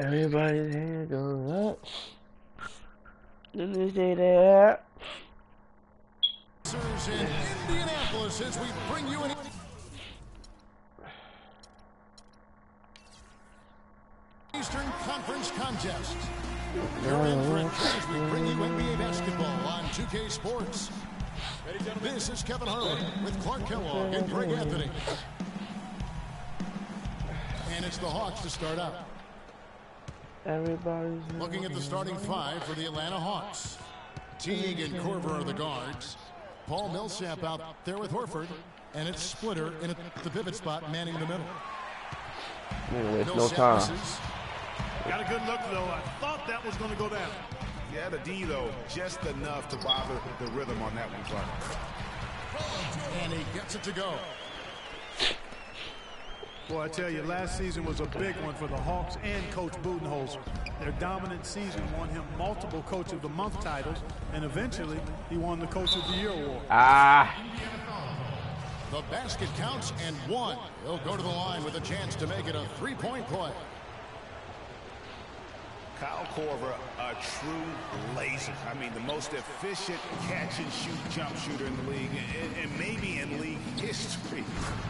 Everybody's hand goes up. Then they stay there. In Indianapolis, as we bring you an Eastern Conference contest. Your entrance as we bring you NBA basketball on 2K Sports. This is Kevin Harlan with Clark Kellogg and Greg Anthony. And it's the Hawks to start out. Everybody's looking at the starting five for the Atlanta Hawks. Teague and Korver are the guards. Paul Millsap out there with Horford. And it's Splitter in at the pivot spot, manning the middle. No time. Got a good look, though. I thought that was going to go down. Yeah, the D, though, just enough to bother the rhythm on that one, Clark. And he gets it to go. Boy, I tell you, last season was a big one for the Hawks and Coach Budenholzer. Their dominant season won him multiple Coach of the Month titles, and eventually he won the Coach of the Year award. The basket counts and one. He'll go to the line with a chance to make it a three-point play. Kyle Korver, a true laser. I mean, the most efficient catch-and-shoot jump shooter in the league, and maybe in league history.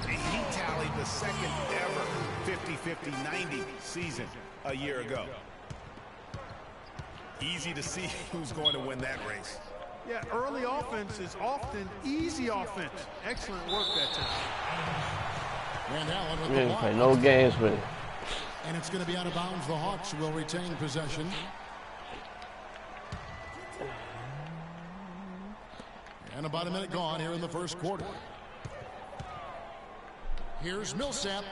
And he tallied the second ever 50-50-90 season a year ago. Easy to see who's going to win that race. Yeah, early offense is often easy offense. Excellent work that time. And Allen with We the didn't block. play no games with it. And it's going to be out of bounds. The Hawks will retain possession. And about a minute gone here in the first quarter. Here's Millsap.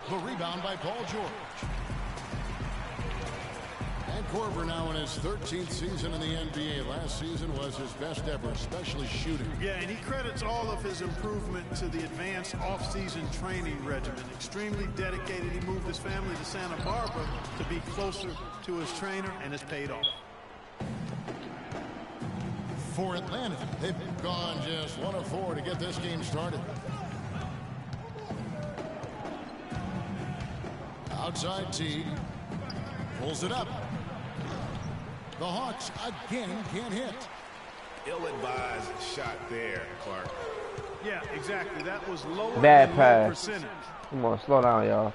The rebound by Paul George. And Korver now in his 13th season in the NBA. Last season was his best ever, especially shooting. Yeah, and he credits all of his improvement to the advanced off-season training regimen. Extremely dedicated. He moved his family to Santa Barbara to be closer to his trainer, and it's paid off. For Atlanta, they've gone just 1 of 4 to get this game started. Outside Teague. Pulls it up. The Hawks again can't hit. Ill-advised shot there, Clark. Yeah, exactly. That was lower Bad than pass. low percentage. Come on, slow down, y'all.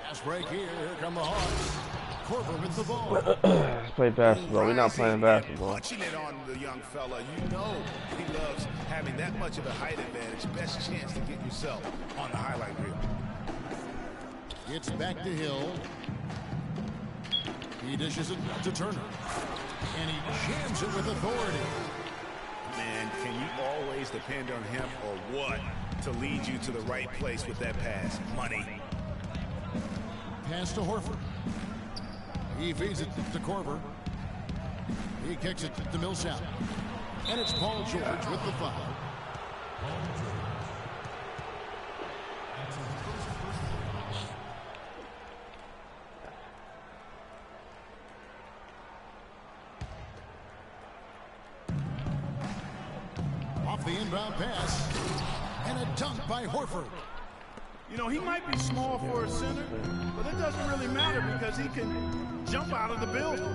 Fast break here. Here come the Hawks. Korver with the ball. Let's play basketball. We're not playing basketball. Punching it on the young fella. You know he loves having that much of a height advantage. Best chance to get yourself on the highlight reel. It's back to Hill. He dishes it to Turner. And he jams it with authority. Man, can you always depend on him or what to lead you to the right place with that pass? Money. Pass to Horford. He feeds it to Korver. He kicks it to Millsap. And it's Paul George with the foul. Off the inbound pass. And a dunk by Horford. You know, he might be small for a center, but it doesn't really matter because he can jump out of the building.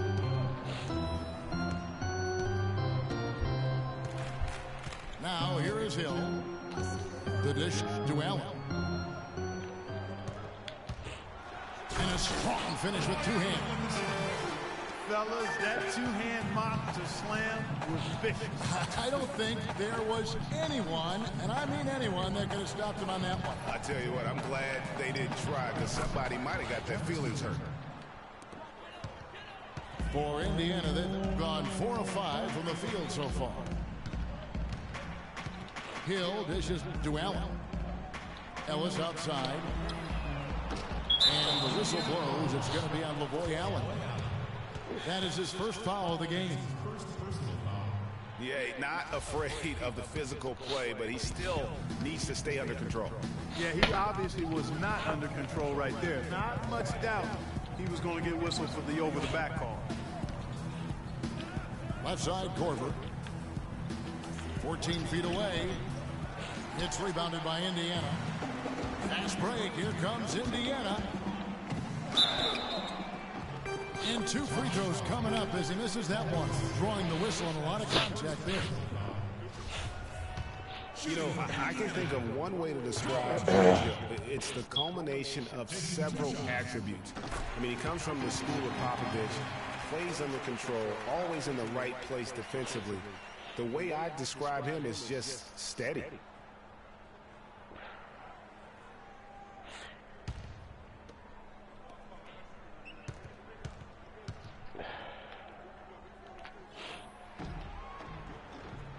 Now here is Hill. The dish to Allen. And a strong finish with two hands. Fellas, that two-hand mop to slam was vicious. I don't think there was anyone, and I mean anyone, that could have stopped him on that one. I tell you what, I'm glad they didn't try because somebody might have got their feelings hurt. For Indiana, they've gone 4 of 5 from the field so far. Hill dishes to Allen. Ellis outside. And the whistle blows. It's going to be on LaVoy Allen. That is his first foul of the game. Yeah, not afraid of the physical play, but he still needs to stay under control. Yeah, he obviously was not under control right there. Not much doubt he was going to get whistled for the over-the-back call. Left side, Korver. 14 feet away. It's rebounded by Indiana. Fast break. Here comes Indiana. And 2 free throws coming up as he misses that one. Drawing the whistle and a lot of contact there. You know, I can think of one way to describe Georgia. It's the culmination of several attributes. I mean, he comes from the school of Popovich, plays under control, always in the right place defensively. The way I describe him is just steady.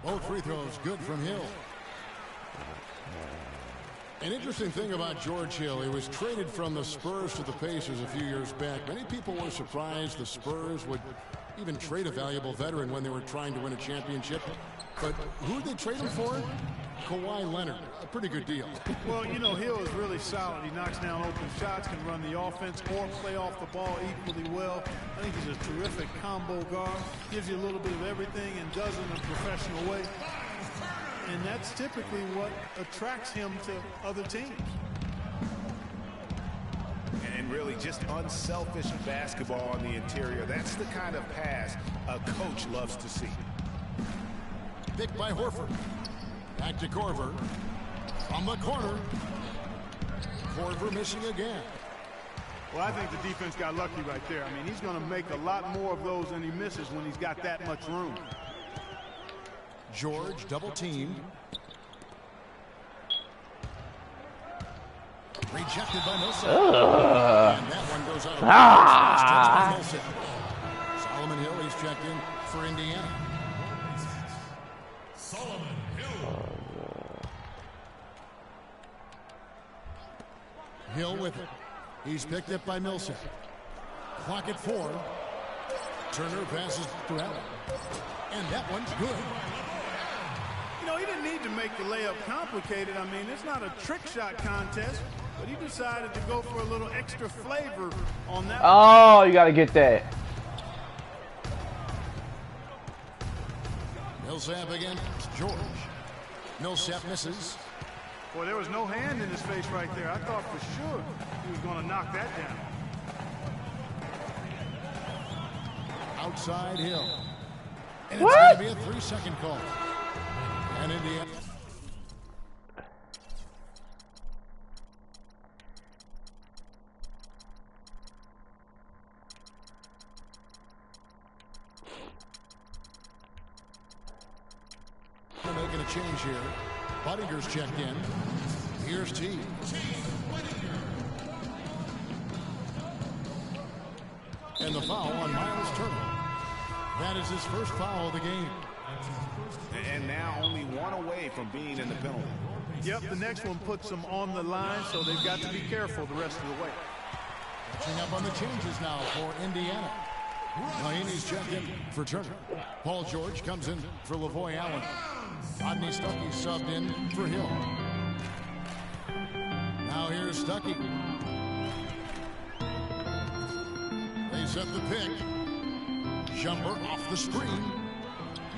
Both free throws good from Hill. An interesting thing about George Hill, he was traded from the Spurs to the Pacers a few years back. Many people were surprised the Spurs would even trade a valuable veteran when they were trying to win a championship. But who did they trade him for? Kawhi Leonard. A pretty good deal. Well, you know, Hill is really solid. He knocks down open shots, can run the offense or play off the ball equally well. I think he's a terrific combo guard. Gives you a little bit of everything and does it in a professional way. And that's typically what attracts him to other teams. And really just unselfish basketball on the interior. That's the kind of pass a coach loves to see. Picked by Horford. Back to Korver. From the corner. Korver missing again. Well, I think the defense got lucky right there. I mean, he's going to make a lot more of those than he misses when he's got that much room. George double teamed. Rejected by Millsap. And that one goes out of bounds. Solomon Hill, he's checked in for Indiana. Solomon Hill. Hill with it. He's picked up by Millsap. Clock at 4. Turner passes to Allen. And that one's good. You know, he didn't need to make the layup complicated. I mean, it's not a trick shot contest, but he decided to go for a little extra flavor on that. Oh, you got to get that. Millsap again. George. Millsap misses. Boy, there was no hand in his face right there. I thought for sure he was going to knock that down. Outside Hill. And it's going to be a 3-second call. And Indiana. They're making a change here. Buddinger's checked in. Here's T. And the foul on Miles Turner. That is his first foul of the game. And now only one away from being in the penalty. Yep, the next one puts them on the line, so they've got to be careful the rest of the way. Catching up on the changes now for Indiana. Mahaney's checked in for Turner. Paul George comes in for Lavoy Allen. Rodney Stuckey subbed in for Hill. Now here's Stuckey. They set the pick. Jumper off the screen.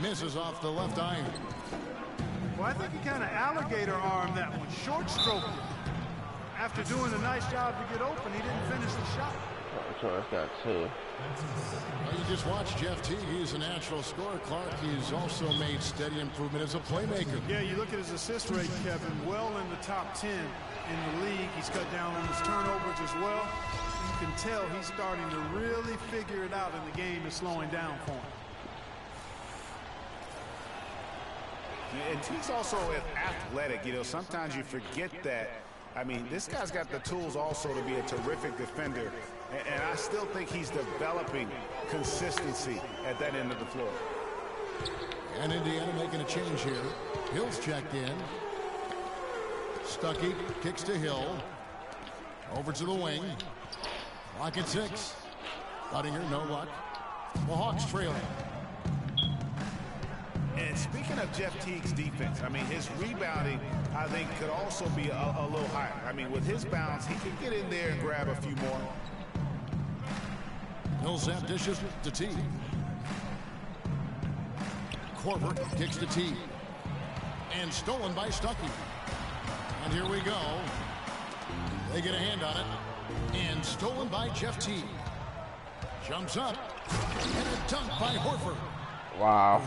Misses off the left iron. Well, I think he kind of alligator armed that one. Short stroke. After doing a nice job to get open, he didn't finish the shot. That's got 2. Well, you just watched Jeff T. He's a natural scorer. Clark, he's also made steady improvement as a playmaker. Yeah, you look at his assist rate, Kevin, well in the top 10 in the league. He's cut down on his turnovers as well. You can tell he's starting to really figure it out, and the game is slowing down for him. And he's also athletic. You know, sometimes you forget that. I mean, this guy's got the tools also to be a terrific defender. And I still think he's developing consistency at that end of the floor. And Indiana making a change here. Hill's checked in. Stuckey kicks to Hill. Over to the wing. Clock at 6. Buddinger, no luck. The Hawks trailing. And speaking of Jeff Teague's defense, I mean, his rebounding, I think, could also be a little higher. I mean, with his bounce, he can get in there and grab a few more. Millsap dishes to T. Korver kicks to T. And stolen by Stuckey. And here we go. They get a hand on it. And stolen by Jeff T. Jumps up. And a dunk by Horford. Wow.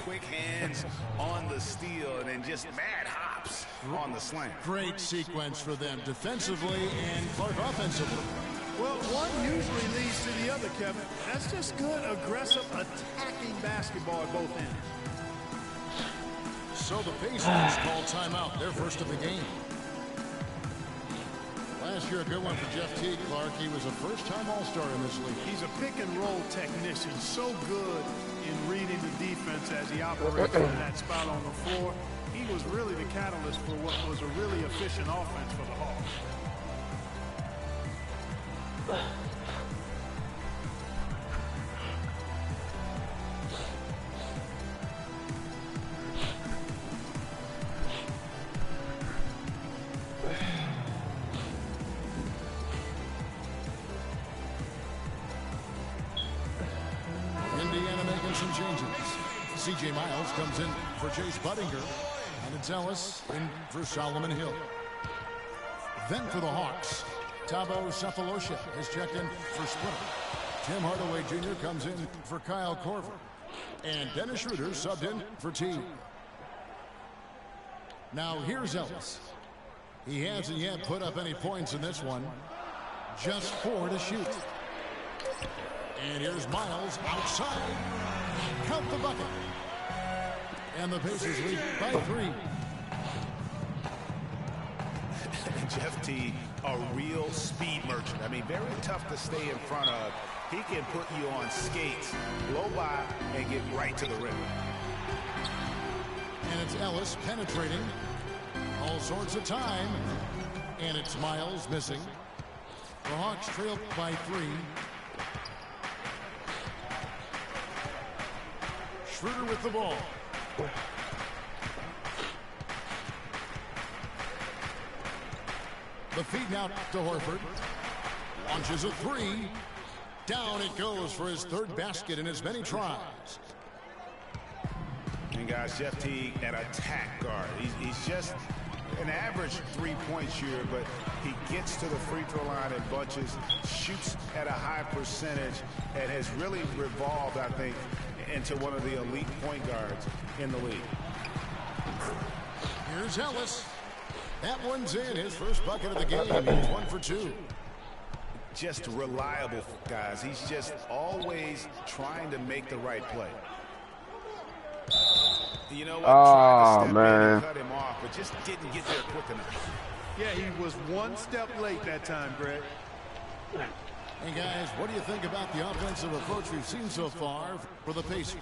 Quick hands on the steal and then just mad hops on the slam. Great sequence for them defensively and Clark offensively. Well, one usually leads to the other, Kevin. That's just good, aggressive, attacking basketball at both ends. So the Pacers call timeout, their first of the game. Last year, a good one for Jeff Teague, Clark. He was a first-time All-Star in this league. He's a pick-and-roll technician, so good in reading the defense as he operates in that spot on the floor. He was really the catalyst for what was a really efficient offense for the Hawks. Indiana making some changes. C.J. Miles comes in for Chase Budinger. And it's Ellis in for Solomon Hill. Then for the Hawks, Thabo Sefolosha has checked in for Splitter. Tim Hardaway Jr. comes in for Kyle Korver. And Dennis Schroeder subbed in for T. Now here's Ellis. He hasn't yet put up any points in this one. Just 4 to shoot. And here's Miles outside. Count the bucket. And the Pacers lead by 3. Jeff Teague, a real speed merchant. I mean, very tough to stay in front of. He can put you on skates, blow by, and get right to the rim. And it's Ellis penetrating. All sorts of time. And it's Miles missing. The Hawks trail by 3. Schroeder with the ball. The feed now to Horford. Launches a 3. Down it goes for his 3rd basket in as many tries. And guys, Jeff Teague, an attack guard. He's just an average 3-point shooter, but he gets to the free throw line in bunches, shoots at a high percentage, and has really revolved, I think, into one of the elite point guards in the league. Here's Ellis. That one's in. His first bucket of the game. He's 1 for 2. Just reliable, guys. He's just always trying to make the right play. You know what? Tried to step in and cut him off, but just didn't get there quick enough. Yeah, he was 1 step late that time, Greg. Hey, guys, what do you think about the offensive approach we've seen so far for the Pacers?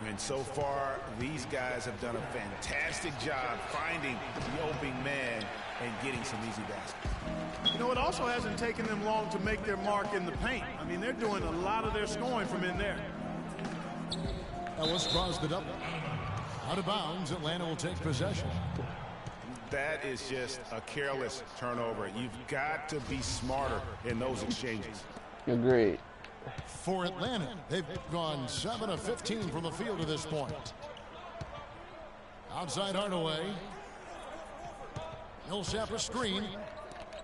And so far, these guys have done a fantastic job finding the opening man and getting some easy baskets. You know, it also hasn't taken them long to make their mark in the paint. I mean, they're doing a lot of their scoring from in there. Ellis draws the double. Out of bounds, Atlanta will take possession. That is just a careless turnover. You've got to be smarter in those exchanges. Agreed. For Atlanta, they've gone 7 of 15 from the field to this point. Outside Hardaway. Millsap a screen.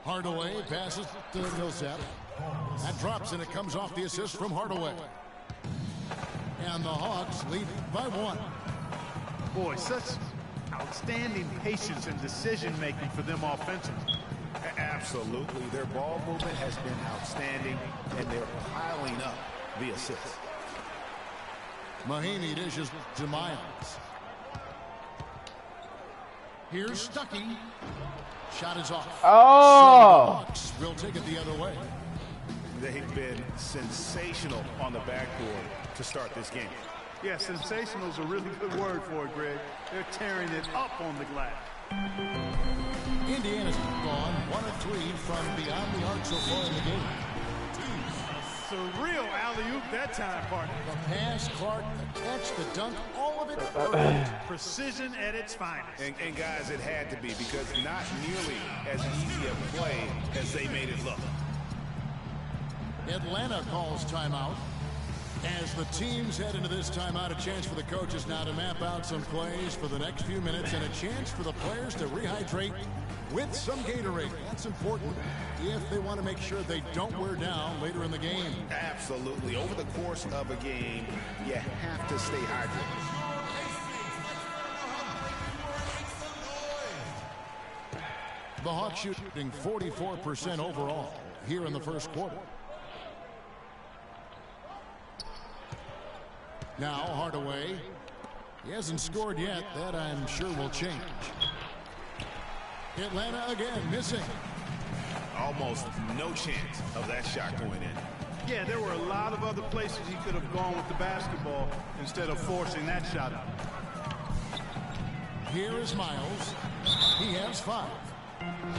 Hardaway passes to Millsap. That drops and it comes off the assist from Hardaway. And the Hawks lead by 1. Boy, such outstanding patience and decision-making for them offensively. Absolutely. Their ball movement has been outstanding, and they're piling up the assists. Mahinmi dishes to Miles. Here's Stuckey. Shot is off. Oh! So the Hawks will take it the other way. They've been sensational on the backboard to start this game. Yeah, sensational is a really good word for it, Greg. They're tearing it up on the glass. Indiana's gone 1 of 3 from beyond the arc so far in the game. Surreal alley-oop that time, partner. The pass, Clark, the catch, the dunk, all of it perfect. Precision at its finest. And guys, it had to be, because not nearly as easy a play as they made it look. Atlanta calls timeout. As the teams head into this timeout, a chance for the coaches now to map out some plays for the next few minutes and a chance for the players to rehydrate with some Gatorade. That's important if they want to make sure they don't wear down later in the game. Absolutely. Over the course of a game, you have to stay hydrated. The Hawks shooting 44% overall here in the first quarter. Now Hardaway. He hasn't scored yet. That I'm sure will change. Atlanta again missing. Almost no chance of that shot going in. Yeah, there were a lot of other places he could have gone with the basketball instead of forcing that shot up. Here is Miles. He has 5.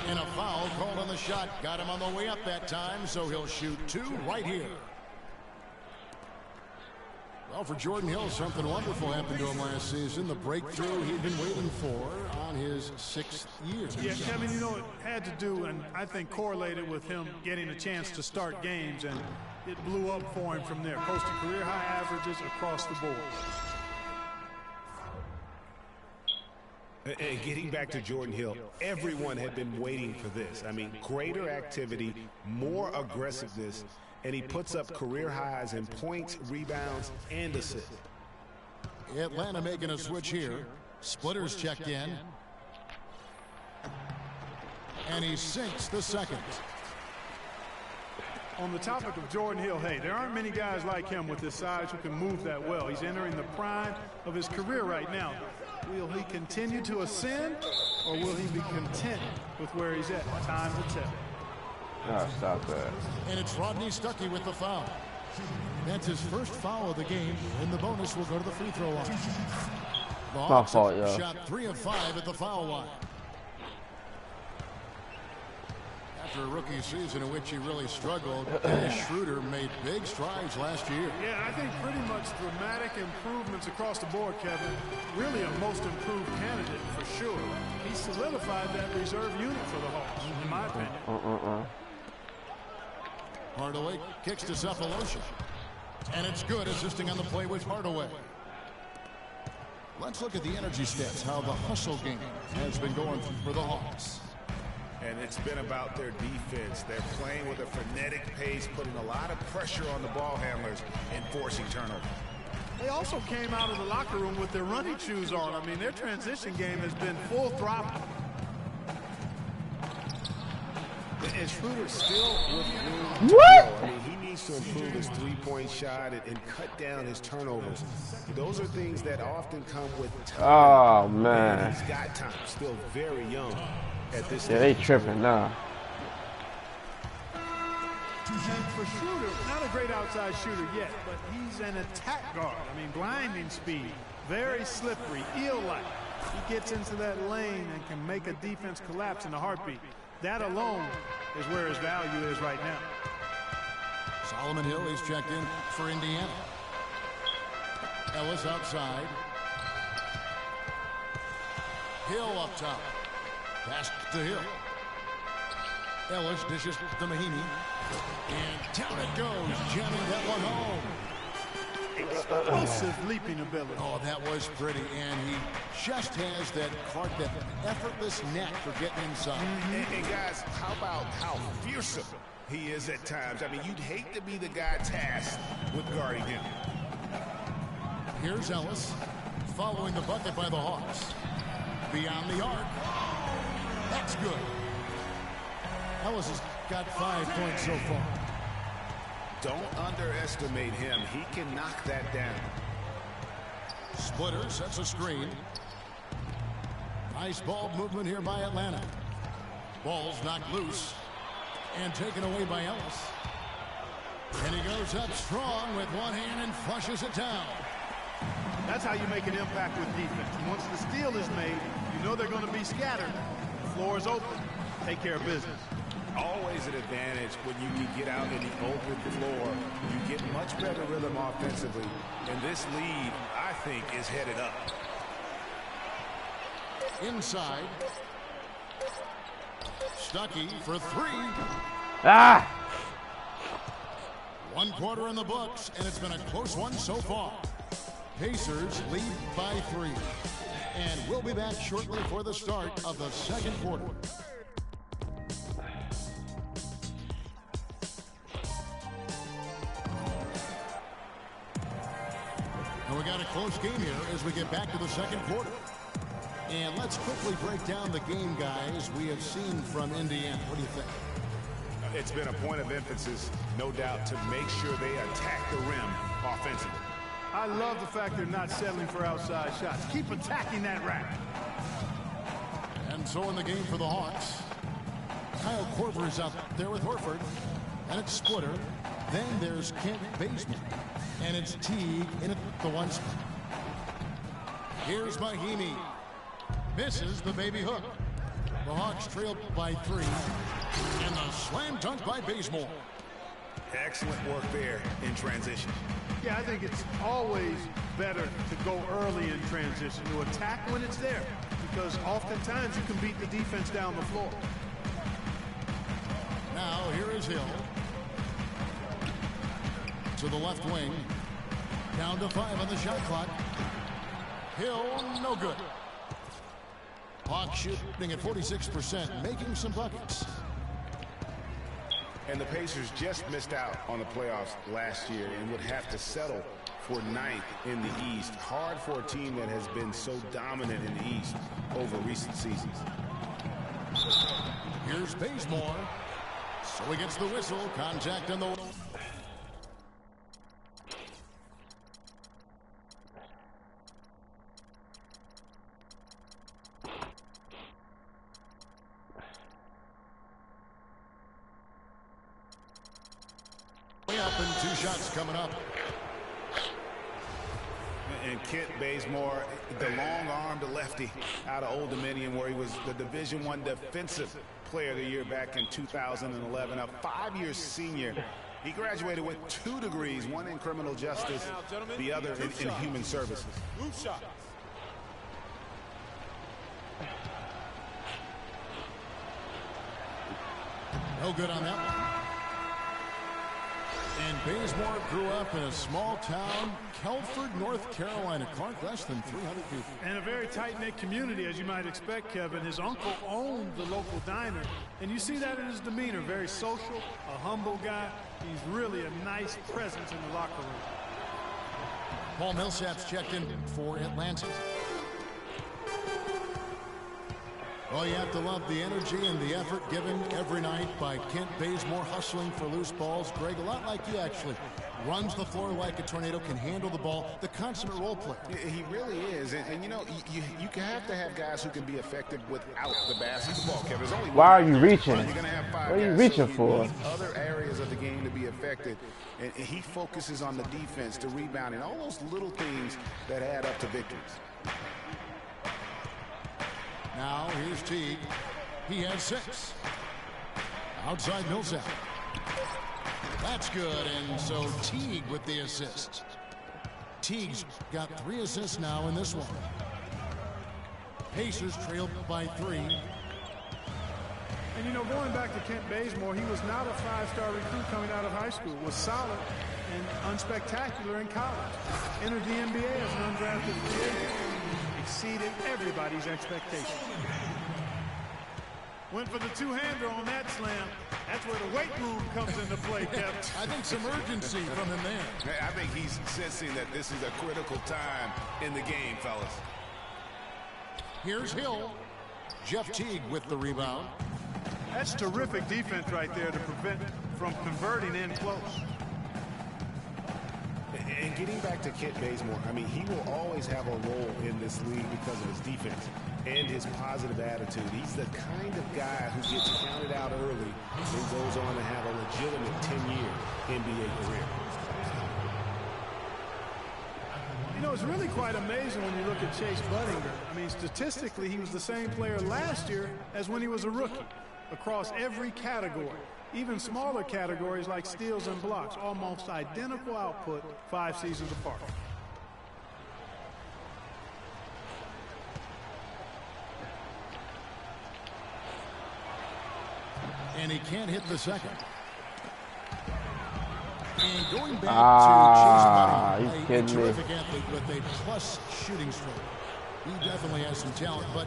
And a foul called on the shot. Got him on the way up that time, so he'll shoot 2 right here. Well, for Jordan Hill, something wonderful happened to him last season. The breakthrough he'd been waiting for on his 6th year. Yeah, Kevin, you know, it had to do, and I think correlated with him getting a chance to start games, and it blew up for him from there. Posted career-high averages across the board. And getting back to Jordan Hill, everyone had been waiting for this. I mean, greater activity, more aggressiveness, and he puts up career highs in points, rebounds, and assists. Atlanta making a switch here. Splitters checked in. And he sinks the second. On the topic of Jordan Hill, hey, there aren't many guys like him with his size who can move that well. He's entering the prime of his career right now. Will he continue to ascend, or will he be content with where he's at? Time will tell. Oh, stop that. And it's Rodney Stuckey with the foul. That's his first foul of the game, and the bonus will go to the free throw line. My fault, yo. Shot 3 of 5 at the foul line. After a rookie season in which he really struggled, Dennis Schroeder made big strides last year. Yeah, I think pretty much dramatic improvements across the board, Kevin. Really a most improved candidate for sure. He solidified that reserve unit for the Hawks, in my opinion. Hardaway kicks to Cephalosha. And it's good, assisting on the play with Hardaway. Let's look at the energy stats, how the hustle game has been going for the Hawks. And it's been about their defense. They're playing with a frenetic pace, putting a lot of pressure on the ball handlers and forcing turnovers. They also came out of the locker room with their running shoes on. I mean, their transition game has been full throttle. And Schroeder still with room to grow. I mean, he needs to improve his three-point shot and cut down his turnovers. Those are things that often come with time. Oh, man. He's got time. Still very young at this stage. Yeah, they tripping now. And for Schroeder, not a great outside shooter yet, but he's an attack guard. I mean, blinding speed, very slippery, eel-like. He gets into that lane and can make a defense collapse in a heartbeat. That alone is where his value is right now. Solomon Hill is checked in for Indiana. Ellis outside. Hill up top. Pass to Hill. Ellis dishes to Mahinmi. And down it goes, jamming that one home. Explosive leaping ability. Oh, that was pretty. And he just has that effortless knack for getting inside. And guys, how about how fearsome he is at times? I mean, you'd hate to be the guy tasked with guarding him. Here's Ellis following the bucket by the Hawks. Beyond the arc. That's good. Ellis has got 5 points so far. Don't underestimate him. He can knock that down. Splitter sets a screen. Nice ball movement here by Atlanta. Ball's knocked loose and taken away by Ellis. And he goes up strong with one hand and flushes it down. That's how you make an impact with defense. Once the steal is made, you know they're going to be scattered. The floor is open. Take care of business. Always an advantage when you can get out in the open floor. You get much better rhythm offensively. And this lead, I think, is headed up. Inside. Stuckey for 3. Ah! One quarter in the books, and it's been a close one so far. Pacers lead by 3. And we'll be back shortly for the start of the second quarter. And we got a close game here as we get back to the second quarter. And let's quickly break down the game, guys, we have seen from Indiana. What do you think? It's been a point of emphasis, no doubt, to make sure they attack the rim offensively. I love the fact they're not settling for outside shots. Keep attacking that rack. And so in the game for the Hawks, Kyle Korver is out there with Horford. And it's Splitter. Then there's Kent Bazemore. And it's Teague in at the 1 spot. Here's Mahimi. Misses the baby hook. The Hawks trail by 3. And the slam dunk by Bazemore. Excellent work there in transition. Yeah, I think it's always better to go early in transition, to attack when it's there, because oftentimes you can beat the defense down the floor. Now here is Hill. To the left wing. Down to 5 on the shot clock. Hill, no good. Hawks shooting at 46%, making some buckets. And the Pacers just missed out on the playoffs last year and would have to settle for 9th in the East. Hard for a team that has been so dominant in the East over recent seasons. Here's Bazemore. So he gets the whistle. Contact on the... up and 2 shots coming up. And Kent Bazemore, the long-armed lefty out of Old Dominion, where he was the Division I Defensive Player of the Year back in 2011. A 5-year senior. He graduated with 2 degrees, one in criminal justice, the other in human services. No good on that one. And Bazemore grew up in a small town, Kelford, North Carolina. Clark, less than 300 people. And a very tight-knit community, as you might expect, Kevin. His uncle owned the local diner, and you see that in his demeanor. Very social, a humble guy. He's really a nice presence in the locker room. Paul Millsap's checked in for Atlanta. Oh, you have to love the energy and the effort given every night by Kent Bazemore, hustling for loose balls. Greg, a lot like you, actually. Runs the floor like a tornado, can handle the ball, the consummate role player. He really is. And you know, you have to have guys who can be effective without the basketball, Kevin. There's only Why are you reaching? You're gonna have 5 what are you guys, reaching so for? You need other areas of the game to be effective. And he focuses on the defense, to rebounding, all those little things that add up to victories. Now, here's Teague. He has 6. Outside Millsap. That's good, and so Teague with the assist. Teague's got 3 assists now in this one. Pacers trailed by 3. And, you know, going back to Kent Bazemore, he was not a 5-star recruit coming out of high school. Was solid and unspectacular in college. Entered the NBA as an undrafted free agent. Exceeded everybody's expectations. Went for the 2-hander on that slam. That's where the weight room comes into play, Kevin. I think some urgency from him there. I think he's sensing that this is a critical time in the game, fellas. Here's Hill. Jeff Teague with the rebound. That's terrific defense right there to prevent from converting in close. And getting back to Kent Bazemore, I mean, he will always have a role in this league because of his defense and his positive attitude. He's the kind of guy who gets counted out early and goes on to have a legitimate 10-year NBA career. You know, it's really quite amazing when you look at Chase Budinger. I mean, statistically, he was the same player last year as when he was a rookie across every category. Even smaller categories like steals and blocks, almost identical output 5 seasons apart. And he can't hit the second. And going back to Chase Budding, a you terrific athlete with a plus shooting stroke. He definitely has some talent, but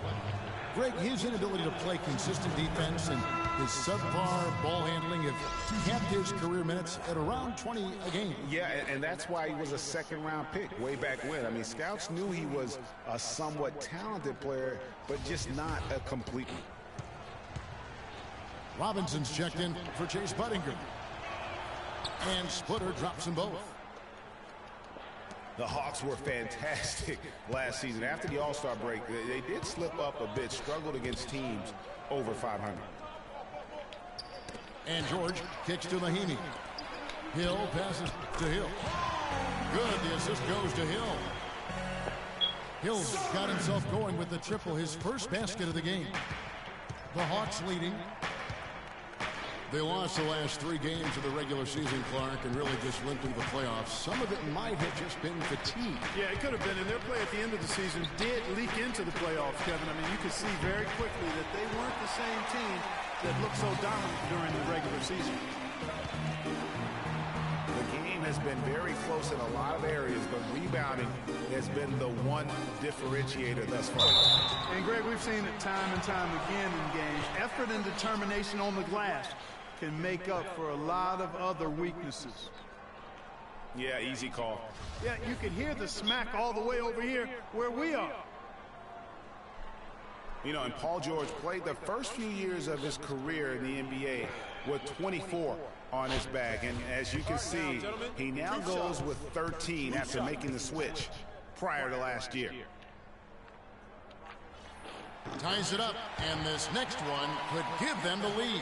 Greg, his inability to play consistent defense and his subpar ball handling have kept his career minutes at around 20 a game. Yeah, and that's why he was a second-round pick way back when. I mean, scouts knew he was a somewhat talented player, but just not a complete one. Robinson's checked in for Chase Budinger. And Splitter drops them both. The Hawks were fantastic last season. After the All-Star break, they did slip up a bit, struggled against teams over 500. And George kicks to Mahimi. Hill passes to Hill. Good, the assist goes to Hill. Hill's got himself going with the triple, his first basket of the game. The Hawks leading. They lost the last 3 games of the regular season, Clark, and really just limped into the playoffs. Some of it might have just been fatigue. Yeah, it could have been. And their play at the end of the season did leak into the playoffs, Kevin. I mean, you could see very quickly that they weren't the same team that looked so dominant during the regular season. The game has been very close in a lot of areas, but rebounding has been the one differentiator thus far. And, Greg, we've seen it time and time again in games. Effort and determination on the glass can make up for a lot of other weaknesses. Yeah, easy call. Yeah, you can hear the smack all the way over here where we are. You know, and Paul George played the first few years of his career in the NBA with 24 on his back. And as you can see, he now goes with 13 after making the switch prior to last year. Ties it up, and this next one could give them the lead.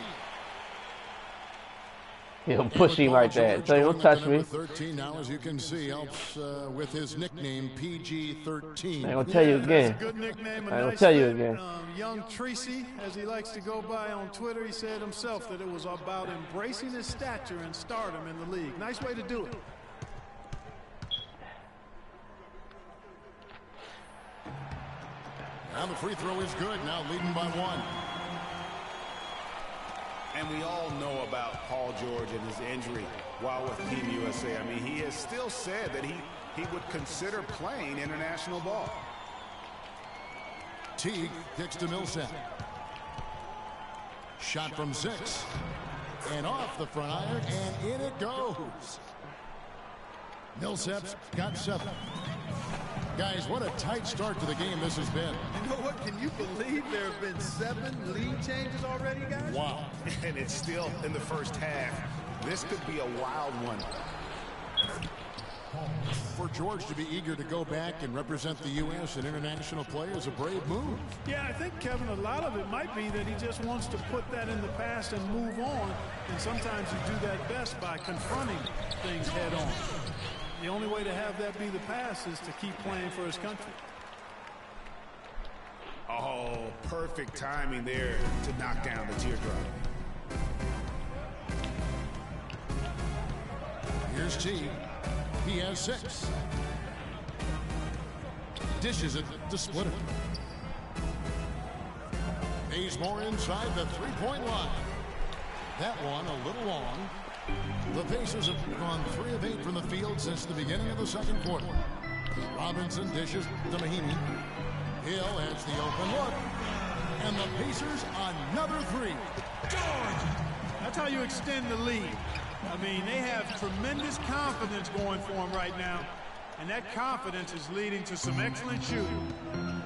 He'll push him right there. So don't touch me. 13 now, as you can see, helps with his nickname PG-13. I ain't gonna tell you again. Good nickname. I ain't gonna tell you again. Young Tracy, as he likes to go by on Twitter, he said himself that it was about embracing his stature and stardom in the league. Nice way to do it. Now the free throw is good. Now leading by 1. And we all know about Paul George and his injury while with Team USA. I mean, he has still said that he would consider playing international ball. Teague kicks to Millsap. Shot from 6. And off the front iron, and in it goes. Millsap's got 7. Guys, what a tight start to the game this has been. You know what? Can you believe there have been 7 lead changes already, guys? Wow. And it's still in the first half. This could be a wild one. For George to be eager to go back and represent the U.S. in international play is a brave move. Yeah, I think, Kevin, a lot of it might be that he just wants to put that in the past and move on. And sometimes you do that best by confronting things head on. The only way to have that be the past is to keep playing for his country. Oh, perfect timing there to knock down the teardrop. Here's T. He has 6. Dishes it to Splitter. Bazemore inside the 3-point line. That one a little long. The Pacers have gone 3 of 8 from the field since the beginning of the second quarter. Robinson dishes to Mahimi. Hill has the open look. And the Pacers another 3. That's how you extend the lead. I mean, they have tremendous confidence going for them right now. And that confidence is leading to some excellent shooting.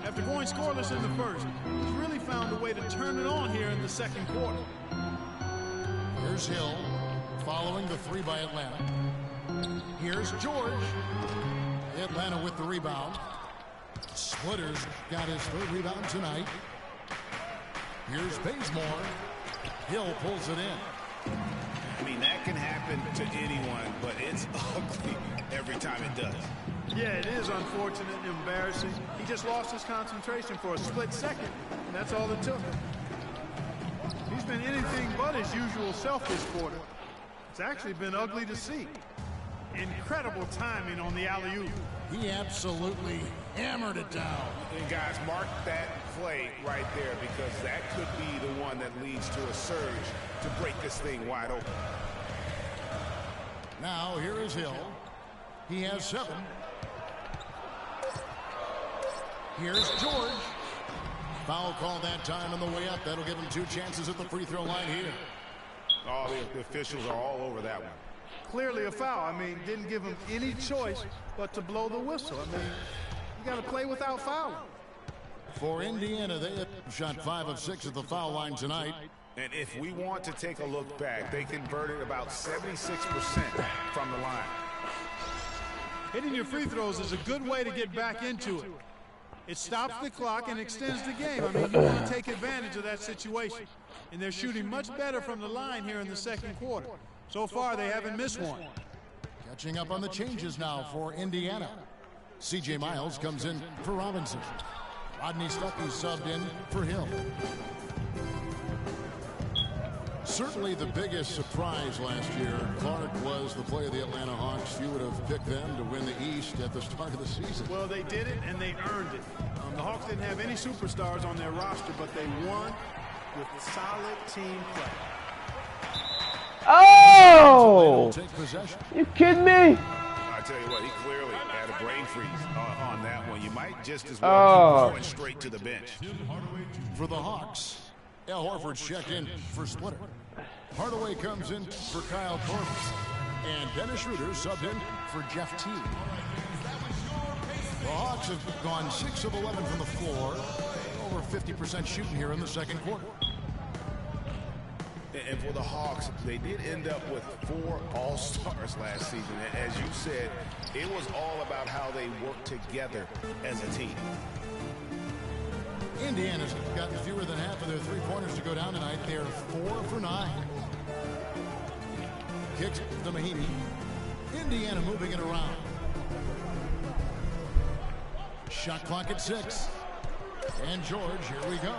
After going scoreless in the first, he's really found a way to turn it on here in the second quarter. Here's Hill. Following the 3 by Atlanta. Here's George. Atlanta with the rebound. Splitter's got his 3rd rebound tonight. Here's Bazemore. Hill pulls it in. I mean, that can happen to anyone, but it's ugly every time it does. Yeah, it is unfortunate and embarrassing. He just lost his concentration for a split second, and that's all it took. He's been anything but his usual self this quarter. It's actually been ugly to see. Incredible timing on the alley-oop. He absolutely hammered it down. And guys, mark that play right there, because that could be the one that leads to a surge to break this thing wide open. Now here is Hill. He has 7. Here's George. Foul call that time on the way up. That'll give him 2 chances at the free throw line here. Oh, the officials are all over that one. Clearly a foul. I mean, didn't give him any choice but to blow the whistle. I mean, you got to play without fouling. For Indiana, they have shot 5 of 6 at the foul line tonight. And if we want to take a look back, they converted about 76% from the line. Hitting your free throws is a good way to get back into it. It stops the clock and extends the game. I mean, you want to take advantage of that situation. And they're shooting much better from the line here in the second quarter. So far, they haven't missed one. Catching up on the changes now for Indiana. C.J. Miles comes in for Robinson. Rodney Stuckey subbed in for Hill. Certainly the biggest surprise last year, Clark, was the play of the Atlanta Hawks. You would have picked them to win the East at the start of the season. Well, they did it, and they earned it. The Hawks didn't have any superstars on their roster, but they won with solid team play. Oh! Take possession. You kidding me? I tell you what, he clearly had a brain freeze on that one. You might just as well keep going straight to the bench. For the Hawks, Al Horford checked in for Splitter. Hardaway comes in for Kyle Korver. And Dennis Schroeder subbed in for Jeff Teague. The Hawks have gone 6 of 11 from the floor. Over 50% shooting here in the second quarter. And for the Hawks, they did end up with 4 All-Stars last season. And as you said, it was all about how they worked together as a team. Indiana's gotten fewer than half of their three-pointers to go down tonight. They're 4 for 9. Kicks to Mahinmi. Indiana moving it around. Shot clock at 6. And George, here we go.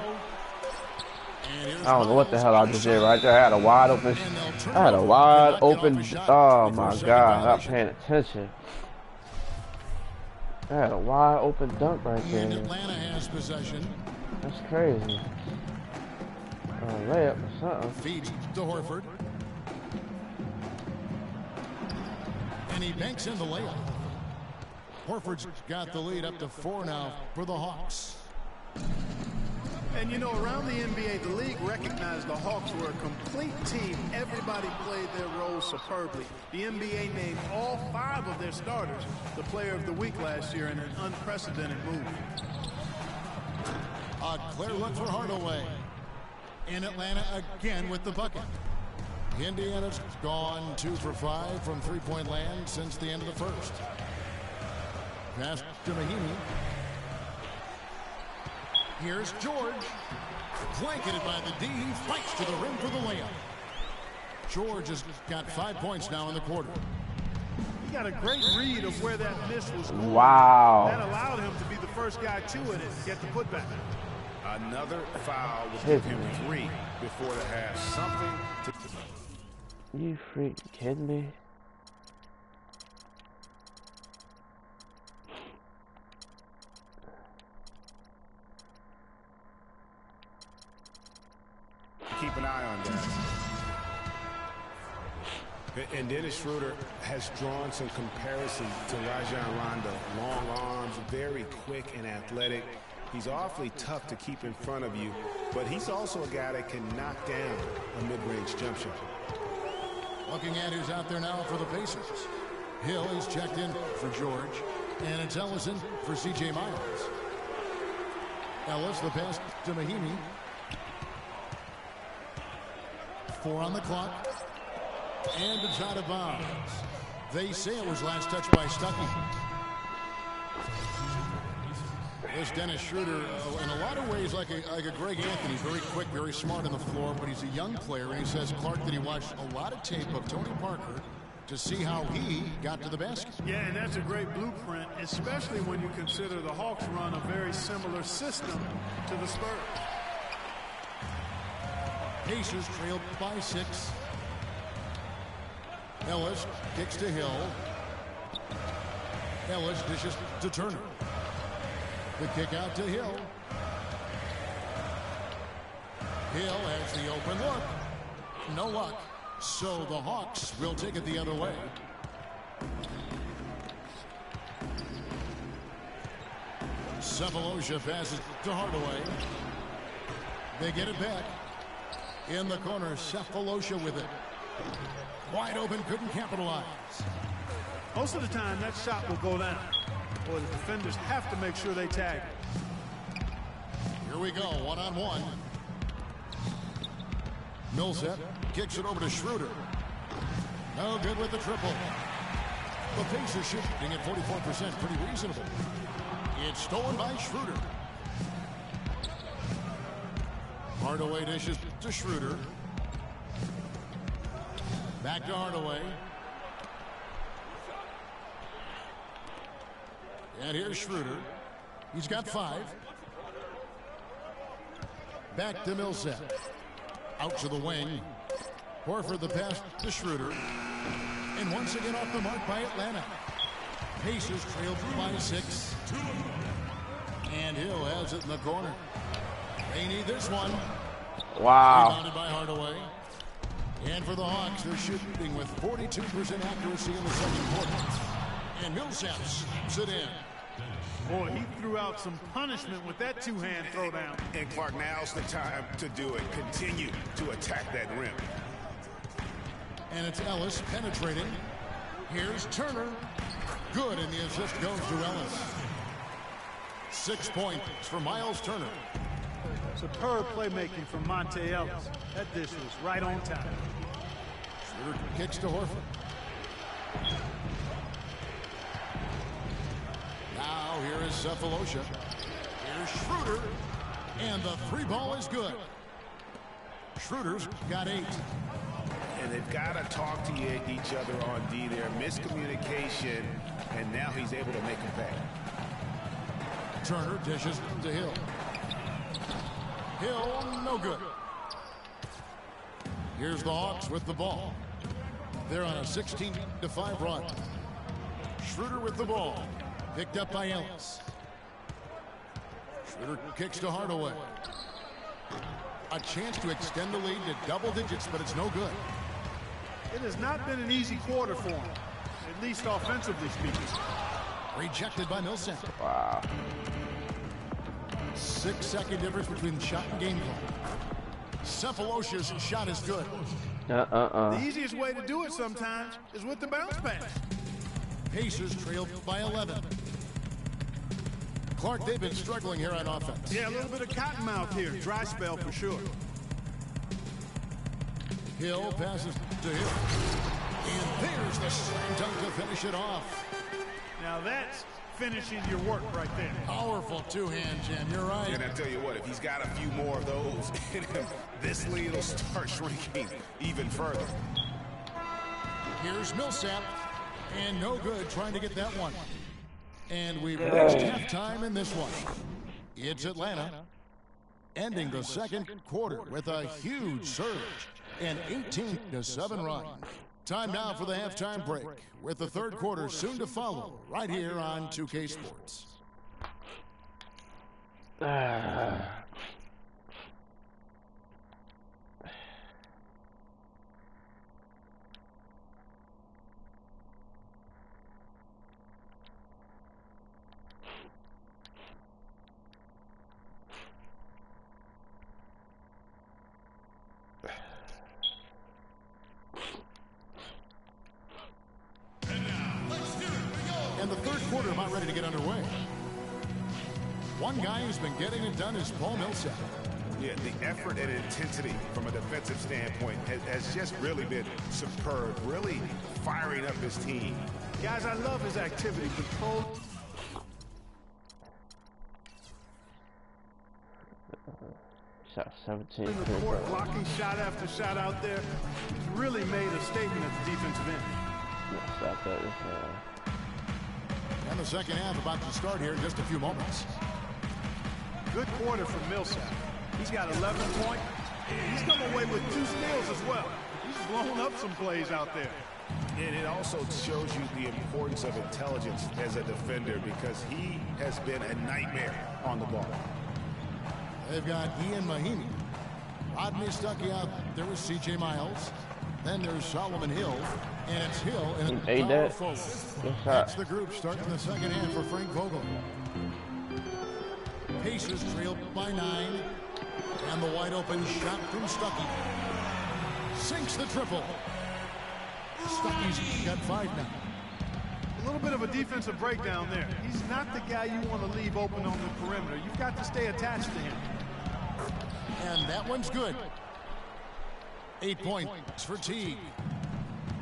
I don't know what the hell I just did right there. I had a wide open. Oh my God! Not paying attention. I had a wide open dunk right there. Atlanta has possession. That's crazy. Layup or something. Feeds to Horford. And he banks in the layup. Horford's got the lead up to 4 now for the Hawks. And you know, around the NBA, the league recognized the Hawks were a complete team. Everybody played their roles superbly. The NBA named all 5 of their starters the player of the week last year in an unprecedented move. A clear look for Hardaway. In Atlanta again with the bucket. Indiana's gone 2 for 5 from three-point land since the end of the first. Pass to Mahinmi. Here's George. Blanketed by the D. He fights to the rim for the layup. George has got 5 points now in the quarter. He got a great read of where that miss was going. Wow. That allowed him to be the first guy to it and get the putback. Another foul would give him 3 before the half. Something to... You freaking kidding me? Keep an eye on that. And Dennis Schroeder has drawn some comparison to Rajon Rondo. Long arms, very quick and athletic. He's awfully tough to keep in front of you, but he's also a guy that can knock down a mid-range jump shot. Looking at who's out there now for the Pacers. Hill is checked in for George. And it's Ellison for C.J. Miles. Ellis, the pass to Mahinmi. 4 on the clock. And it's out of bounds. They say it was last touched by Stuckey. This Dennis Schroeder, in a lot of ways, like a Greg Anthony, very quick, very smart on the floor, but he's a young player, and he says, Clark, that he watched a lot of tape of Tony Parker to see how he got to the basket. Yeah, and that's a great blueprint, especially when you consider the Hawks run a very similar system to the Spurs. Pacers trailed by 6. Ellis kicks to Hill. Ellis dishes to Turner. The kick out to Hill. Hill has the open look. No luck. So the Hawks will take it the other way. Cephalosha passes to Hardaway. They get it back. In the corner, Cephalosha with it. Wide open, couldn't capitalize. Most of the time, that shot will go down. Boy, the defenders have to make sure they tag it. Here we go, one-on-one. Millsap kicks it over to Schroeder. No good with the triple. The Pacers shooting at 44%, pretty reasonable. It's stolen by Schroeder. Hardaway dishes to Schroeder. Back to Hardaway. And here's Schroeder. He's got 5. Back to Millsap. Out to the wing. Horford the pass to Schroeder. And once again off the mark by Atlanta. Pacers trail by 6. And Hill has it in the corner. They need this one. Wow. Rebounded by Hardaway. And for the Hawks, they're shooting with 42% accuracy in the second quarter. And Millsap sit in. Boy, he threw out some punishment with that two-hand throwdown. And Clark, now's the time to do it. Continue to attack that rim. And it's Ellis penetrating. Here's Turner. Good, and the assist goes to Ellis. 6 points for Miles Turner. Superb playmaking from Monte Ellis. That dish was right on time. Schroeder kicks to Horford. Now here is Cephalosha. Here's Schroeder. And the 3 ball is good. Schroeder's got 8. And they've got to talk to each other on D there. Miscommunication, and now he's able to make them pay. Turner dishes to Hill. Hill, no good. Here's the Hawks with the ball. They're on a 16-5 run. Schroeder with the ball. Picked up by Ellis. Schroeder kicks to Hardaway. A chance to extend the lead to double digits, but it's no good. It has not been an easy quarter for him, at least offensively speaking. Rejected by Millsap. Wow. 6-second difference between shot and game clock. Cephalosha's shot is good. The easiest way to do it sometimes is with the bounce pass. Pacers trail by 11. Clark, they've been struggling here on offense. Yeah, a little bit of cottonmouth here. Dry spell for sure. Hill passes to Hill. And there's the slam dunk to finish it off. Now that's finishing your work right there. Powerful two-hand jam. You're right. And I tell you what, if he's got a few more of those in him, this lead will start shrinking even further. Here's Millsap. And no good trying to get that one. And we've reached halftime in this one. It's Atlanta ending the second quarter with a huge surge. An 18-7 run. Time now for the halftime break, with the third quarter soon to follow, right here on 2K Sports. And the third quarter about ready to get underway. One guy who's been getting it done is Paul Millsap. Yeah, the effort and intensity from a defensive standpoint has just really been superb, really firing up his team. Guys, I love his activity. Control. Shot 17. In the court, blocking shot after shot out there. He's really made a statement at the defensive end. Stop that. And the second half about to start here in just a few moments. Good quarter from Millsap. He's got 11 points. He's come away with 2 steals as well. He's blown up some plays out there. And it also shows you the importance of intelligence as a defender, because he has been a nightmare on the ball. They've got Ian Mahinmi. Rodney Stuckey out there with C.J. Miles. Then there's Solomon Hill. And it's Hill in He made that. forward. Good That's shot. the group starting the second half for Frank Vogel. Pacers trailed by 9. And the wide open shot from Stuckey. Sinks the triple. Stuckey's got 5 now. A little bit of a defensive breakdown there. He's not the guy you want to leave open on the perimeter. You've got to stay attached to him. And that one's good. 8 points for Teague.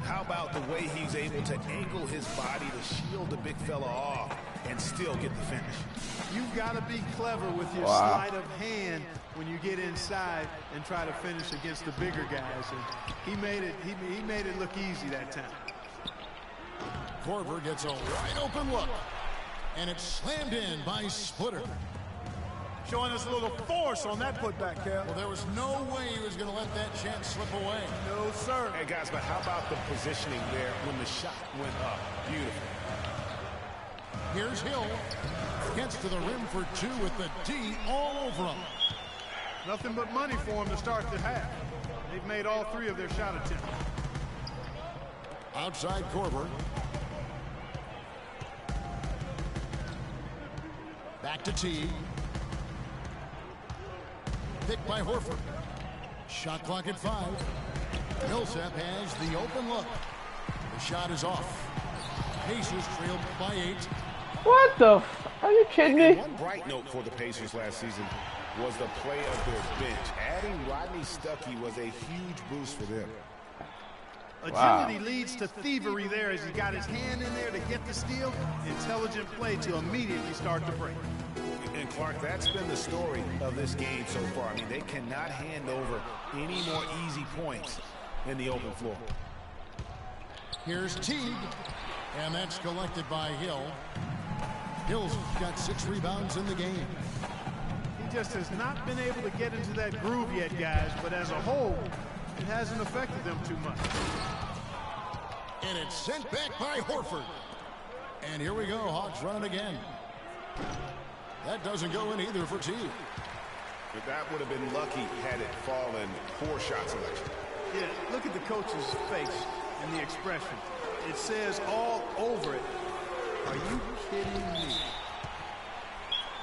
How about the way he's able to angle his body to shield the big fella off and still get the finish? You've got to be clever with your sleight of hand when you get inside and try to finish against the bigger guys. And he made it look easy that time. Korver gets a wide open look. And it's slammed in by Splitter. Showing us a little force on that putback, Cal. Well, there was no way he was going to let that chance slip away. No, sir. Hey, guys, but how about the positioning there when the shot went up? Beautiful. Here's Hill. Gets to the rim for 2 with the D all over him. Nothing but money for him to start the half. They've made all 3 of their shot attempts. Outside Korver. Back to Teague. Picked by Horford. Shot clock at 5. Millsap has the open look. The shot is off. Pacers trailed by 8. What the f? Are you kidding me? One bright note for the Pacers last season was the play of their bench. Adding Rodney Stuckey was a huge boost for them. Agility leads to thievery there as he got his hand in there to get the steal. Intelligent play to immediately start the break. And Clark, that's been the story of this game so far. I mean, they cannot hand over any more easy points in the open floor. Here's Teague. And that's collected by Hill. Hill's got 6 rebounds in the game. He just has not been able to get into that groove yet, guys. But as a whole, it hasn't affected them too much. And it's sent back by Horford. And here we go. Hawks running again. That doesn't go in either for Teague. But that would have been lucky had it fallen. Poor shot selection. Yeah, look at the coach's face and the expression. It says all over it. Are you kidding me?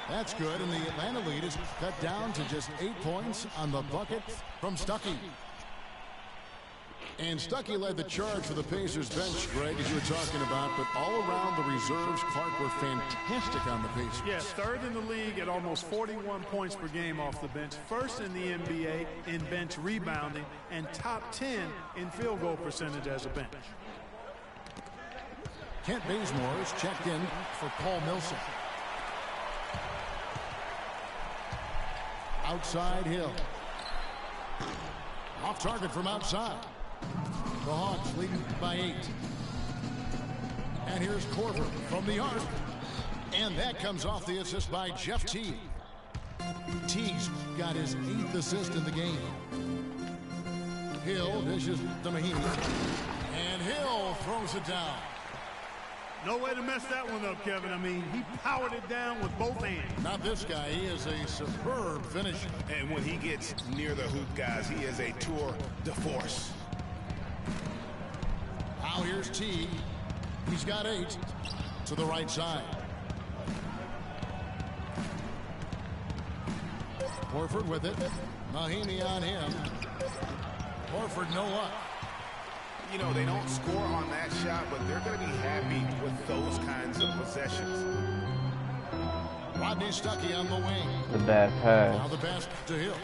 That's good, and the Atlanta lead is cut down to just 8 points on the bucket from Stuckey. And Stuckey led the charge for the Pacers bench, Greg, as you were talking about, but all around the reserves, Clark, were fantastic on the Pacers. Yeah, 3rd in the league at almost 41 points per game off the bench, 1st in the NBA in bench rebounding, and top 10 in field goal percentage as a bench. Kent Bazemore is checked in for Paul Millsap. Outside Hill. Off target from outside. The Hawks leading by 8. And here's Korver from the arc. And that comes off the assist by Jeff Teague. Teague's got his 8th assist in the game. Hill dishes to Mahinmi. And Hill throws it down. No way to mess that one up, Kevin. I mean, he powered it down with both hands. Not this guy. He is a superb finisher. And when he gets near the hoop, guys, he is a tour de force. Now here's Teague. He's got 8 to the right side. Horford with it. Mahinmi on him. Horford no luck. You know, they don't score on that shot, but they're going to be happy with those kinds of possessions. Rodney Stuckey on the wing. The bad Now pass. the pass to Hill.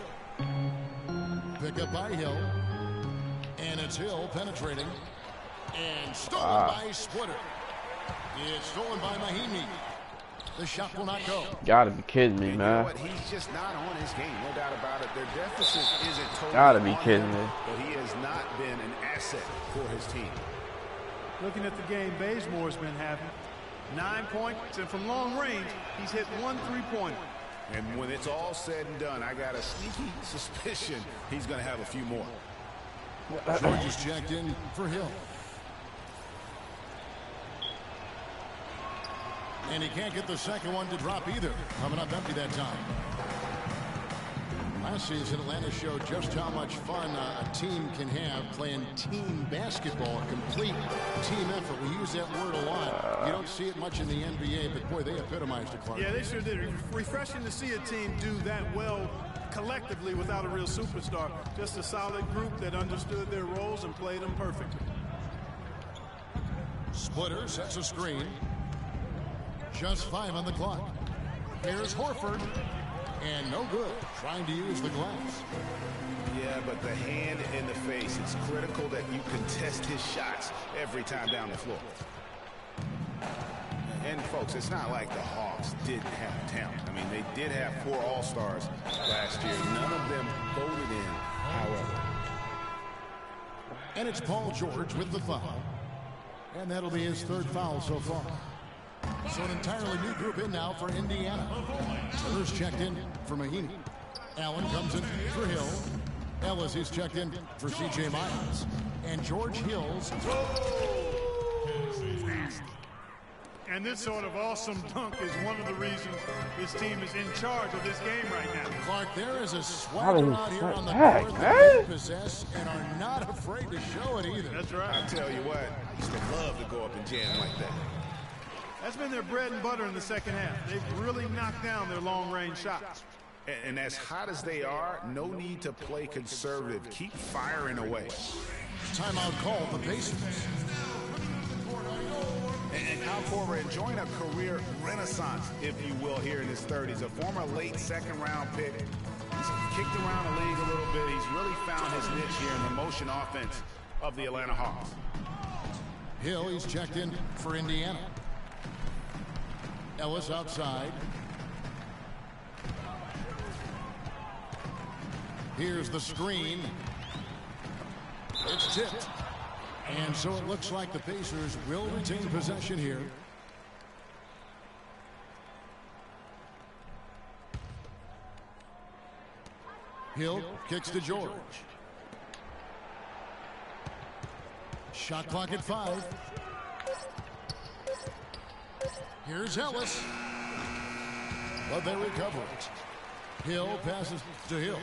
Pick up by Hill. And it's Hill penetrating. And stolen by Splitter. It's stolen by Mahinmi. The shot will not go. Gotta be kidding me, And you know man. what? He's just not on his game, no doubt about it. Their deficit isn't totally Gotta be on kidding him, me. but he has not been an asset for his team. Looking at the game Bazemore's been having, 9 points, and from long range, he's hit 1 3-pointer. And when it's all said and done, I got a sneaky suspicion he's going to have a few more. George is checked in for Hill. And he can't get the second one to drop either. Coming up empty that time. Last season, Atlanta showed just how much fun a team can have playing team basketball, a complete team effort. We use that word a lot. You don't see it much in the NBA, but boy, they epitomized it, Clark. Yeah, they sure did. Refreshing to see a team do that well collectively without a real superstar. Just a solid group that understood their roles and played them perfectly. Splitter sets a screen. Just 5 on the clock. Here's Horford. And no good, trying to use the glass. Yeah, but the hand in the face, it's critical that you contest his shots every time down the floor. And folks, it's not like the Hawks didn't have talent. I mean, they did have 4 All-Stars last year. None of them voted in, however. And it's Paul George with the foul. And that'll be his 3rd foul so far. So an entirely new group in now for Indiana. Turner's checked in for Mahinmi. Allen comes in for Hill. Ellis is checked in for C.J. Miles. And George Hill's. And this sort of awesome dunk is one of the reasons this team is in charge of this game right now. Clark, there is a swagger out here on the court that they possess and are not afraid to show it either. That's right. I tell you what, I used to love to go up and jam like that. That's been their bread and butter in the second half. They've really knocked down their long-range shots. And as hot as they are, no need to play conservative. Keep firing away. Timeout call, the Pacers. And Kyle Korver enjoying a career renaissance, if you will, here in his 30s. A former late 2nd round pick. He's kicked around the league a little bit. He's really found his niche here in the motion offense of the Atlanta Hawks. Hill, he's checked in for Indiana. Ellis outside. Here's the screen. It's tipped. And so it looks like the Pacers will retain possession here. Hill kicks to George. Shot clock at 5. Here's Ellis. But they recover it. Hill passes to Hill.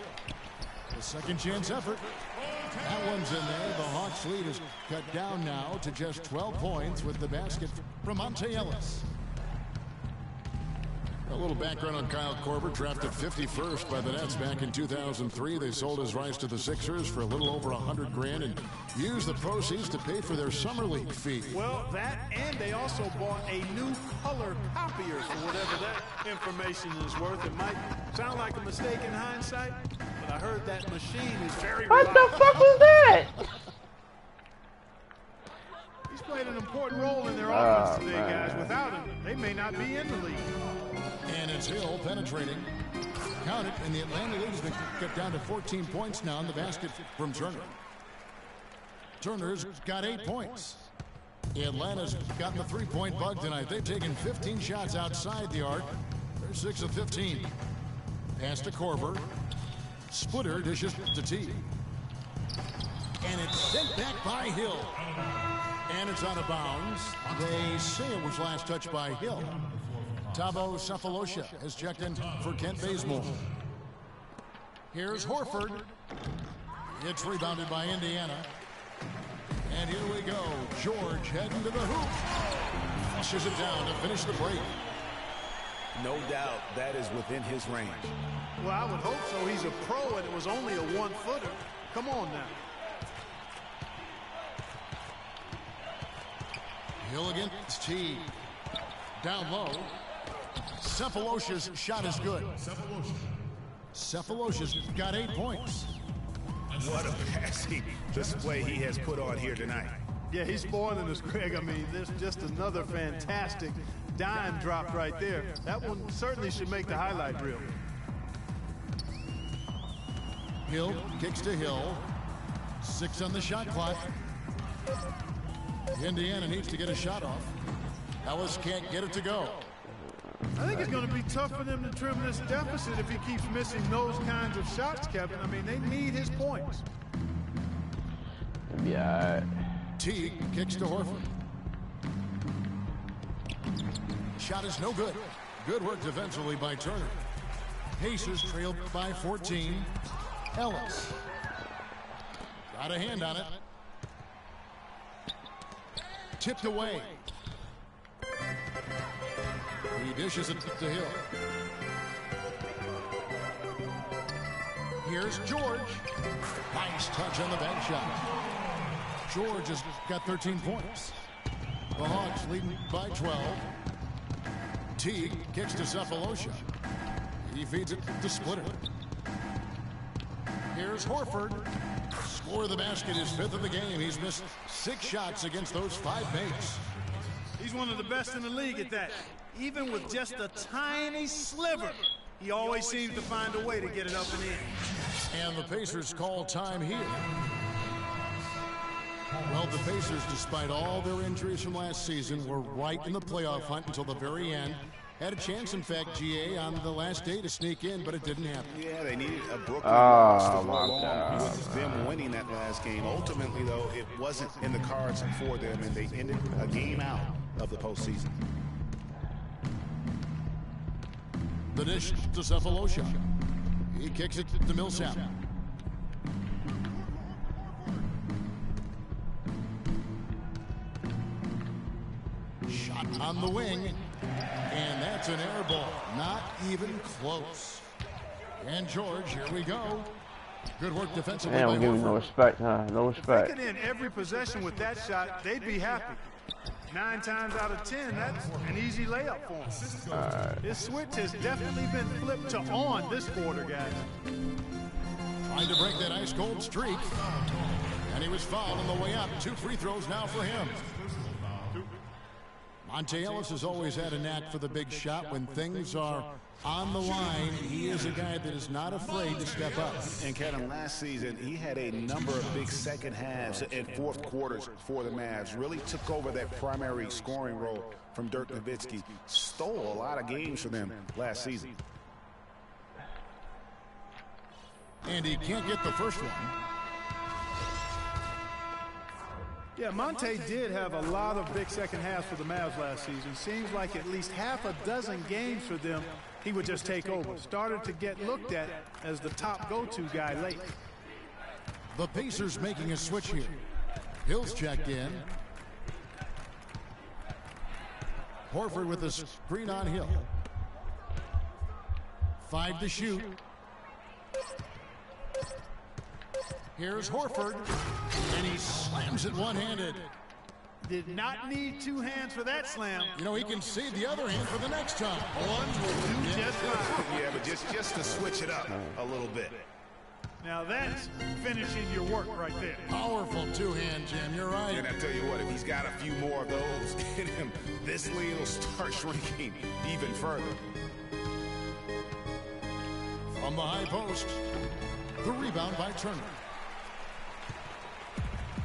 The second chance effort. That one's in there. The Hawks lead is cut down now to just 12 points with the basket from Monte Ellis. A little background on Kyle Korver, drafted 51st by the Nets back in 2003. They sold his rights to the Sixers for a little over $100 grand and used the proceeds to pay for their summer league fee. Well, that and they also bought a new color copier for whatever that information is worth. It might sound like a mistake in hindsight, but I heard that machine is very reliable. What the fuck was that? He's played an important role in their offense today, guys. Without him, they may not be in the league. And it's Hill penetrating. Count it, and the Atlanta lead has been cut down to 14 points now in the basket from Turner. Turner's got 8 points. Atlanta's gotten the 3-point bug tonight. They've taken 15 shots outside the arc. They're 6 of 15. Pass to Korver. Splitter dishes to T. And it's sent back by Hill. And it's out of bounds. They say it was last touched by Hill. Thabo Sefolosha has checked in for Kent Bazemore. Here's Horford. It's rebounded by Indiana. And here we go. George heading to the hoop. Flushes it down to finish the break. No doubt that is within his range. Well, I would hope so. He's a pro, and it was only a 1-footer. Come on now. Hill against T. Down low. Sefolosha's shot is good. Sefolosha's got 8 points. What a passing display he has put on here tonight. Yeah, he's spoiling us, Greg. I mean, there's just another fantastic dime drop right there. That one certainly should make the highlight reel. Hill kicks to Hill. 6 on the shot clock. Indiana needs to get a shot off. Ellis can't get it to go. I think it's going to be tough for them to trim this deficit if he keeps missing those kinds of shots, Kevin. I mean, they need his points. Yeah. T kicks to Horford. Shot is no good. Good work defensively by Turner. Pacers trailed by 14. Ellis. Got a hand on it. Tipped away. He dishes it to Hill. Here's George. Nice touch on the bank shot. George has got 13 points. The Hawks leading by 12. Teague kicks to Cephalosha. He feeds it to Splitter. Here's Horford. Score of the basket is 5th of the game. He's missed 6 shots against those 5 mates. He's one of the best in the league at that. Even with just a tiny sliver, he always seems to find a way to get it up and in. And the Pacers call time here. Well, the Pacers, despite all their injuries from last season, were right in the playoff hunt until the very end. Had a chance, in fact, GA, on the last day to sneak in, but it didn't happen. Yeah, they needed a Brooklyn loss to roll on with them winning that last game. Ultimately, though, it wasn't in the cards for them, and they ended a game out of the postseason. The dish to Cephalosha. He kicks it to Millsap. Shot on the wing. And that's an air ball. Not even close. And George, here we go. Good work defensively. Man, we'll give him no respect, huh? No respect. If they could end every possession with that shot, they'd be happy. 9 times out of 10, that's an easy layup for him. This switch has definitely been flipped to on this quarter, guys. Trying to break that ice-cold streak. And he was fouled on the way up. 2 free throws now for him. Monte Ellis has always had a knack for the big shot. When things are on the line, he is a guy that is not afraid to step up. And Kevin, last season, he had a number of big second halves and fourth quarters for the Mavs. Really took over that primary scoring role from Dirk Nowitzki. Stole a lot of games for them last season. And he can't get the first one. Yeah, Monte did have a lot of big second halves for the Mavs last season. Seems like at least half a dozen games for them, he would just take over. Started to get looked at as the top go-to guy late. The Pacers making a switch here. Hill's checked in. Horford with a screen on Hill. 5 to shoot. Here's Horford, and he slams it one-handed. Did not need 2 hands for that slam. You know, he can save the other hand for the next time. One will do just fine. Yeah, but just to switch it up a little bit. Now that's finishing your work right there. Powerful 2-hand jam, you're right. And I tell you what, if he's got a few more of those in him, this lead will start shrinking even further. From the high post, the rebound by Turner.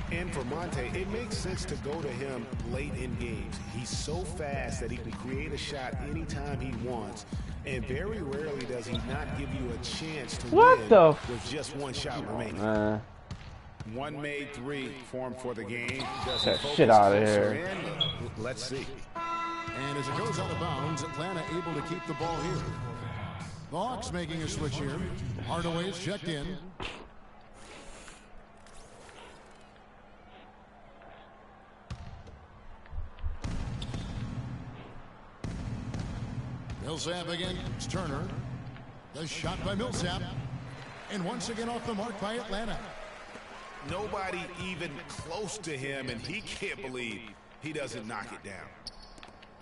And for Monte, it makes sense to go to him late in games. He's so fast that he can create a shot anytime he wants. And very rarely does he not give you a chance to win with just 1 shot remaining. 1 made 3 for him for the game. Get that shit out of here. Let's see. And as it goes out of bounds, Atlanta able to keep the ball here. The Hawks making a switch here. Hardaway's checked in. Millsap against Turner. The shot by Millsap. And once again off the mark by Atlanta. Nobody even close to him, and he can't believe he doesn't knock it down.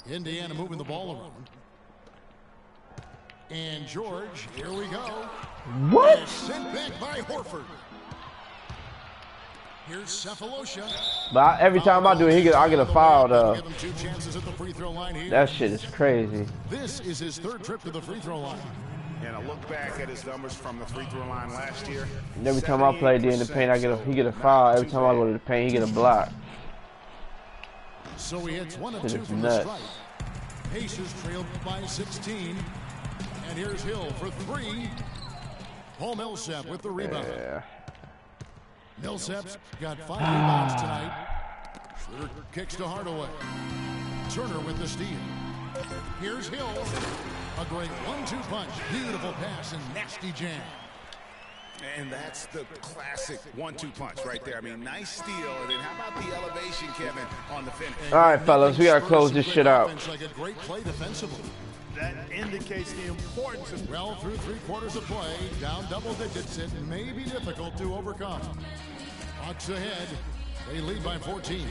Indiana moving the ball around. And George, here we go. What? And sent back by Horford. Here's Cephalosha. But every time I do it, I get a foul though. Give him 2 chances at the free throw line here. That shit is crazy. This is his 3rd trip to the free throw line. And a look back at his numbers from the free throw line last year. And every time I play D in the paint, he get a foul. Every time I go to the paint, he get a block. So he hits 1 of Shit 2 is from the nuts. strike. Pacers trailed by 16. And here's Hill for 3. Paul Millsap with the rebound. Yeah. Millsap's got 5 rebounds tonight. Schroeder kicks to Hardaway. Turner with the steal. Here's Hill. A great 1-2 punch. Beautiful pass and nasty jam. And that's the classic 1-2 punch right there. I mean, nice steal. And then how about the elevation, Kevin, on the finish? All right, fellas, we gotta close this shit out. Like a great play defensively. That indicates the importance of... Well, through 3 quarters of play, down double digits, it may be difficult to overcome. Hawks ahead. They lead by 14.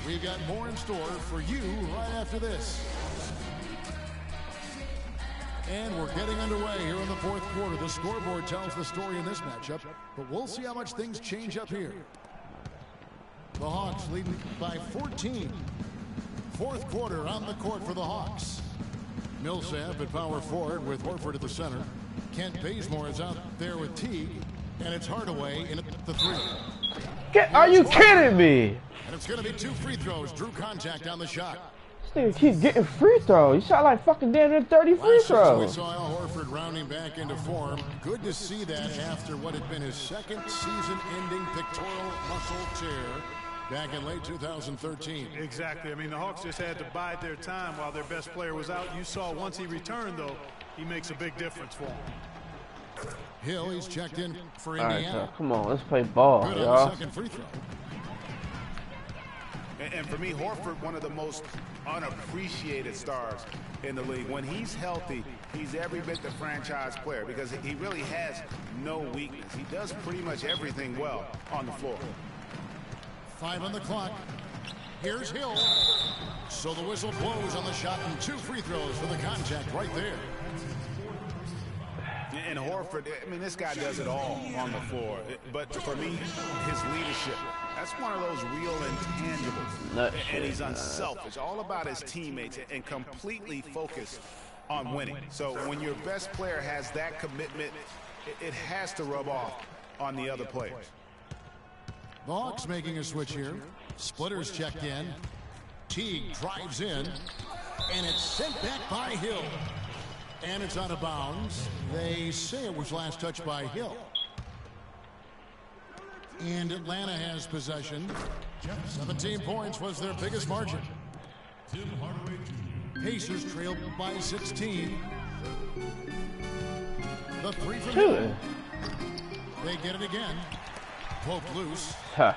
We've got more in store for you right after this. And we're getting underway here in the 4th quarter. The scoreboard tells the story in this matchup, but we'll see how much things change up here. The Hawks leading by 14. 4th quarter on the court for the Hawks. Millsap at power forward with Horford at the center. Kent Bazemore is out there with Teague, and it's Hardaway in at the 3. Are you kidding me? And it's going to be 2 free throws. Drew contact on the shot. This nigga keep getting free throws. He shot like fucking damn near 30 free We throws. saw Al Horford rounding back into form. Good to see that after what had been his 2nd season-ending pectoral muscle tear back in late 2013. Exactly. I mean, the Hawks just had to bide their time while their best player was out. You saw once he returned, though, he makes a big difference for him. Hill, he's checked in for All right, Indiana. so, come on, let's play ball, Good on the y'all. 2nd free throw. And for me, Horford, one of the most unappreciated stars in the league. When he's healthy, he's every bit the franchise player because he really has no weakness. He does pretty much everything well on the floor. 5 on the clock. Here's Hill. So the whistle blows on the shot and 2 free throws for the contact right there. And Horford, I mean, this guy does it all on the floor. But for me, his leadership, that's one of those real intangibles. And he's unselfish, all about his teammates and completely focused on winning. So when your best player has that commitment, it has to rub off on the other players. The Hawks making a switch here. Splitters checked in. Teague drives in. And it's sent back by Hill. And it's out of bounds. They say it was last touched by Hill. And Atlanta has possession. 17 points was their biggest margin. Pacers trailed by 16. The 3 from Hill. They get it again. Poke loose. Huh.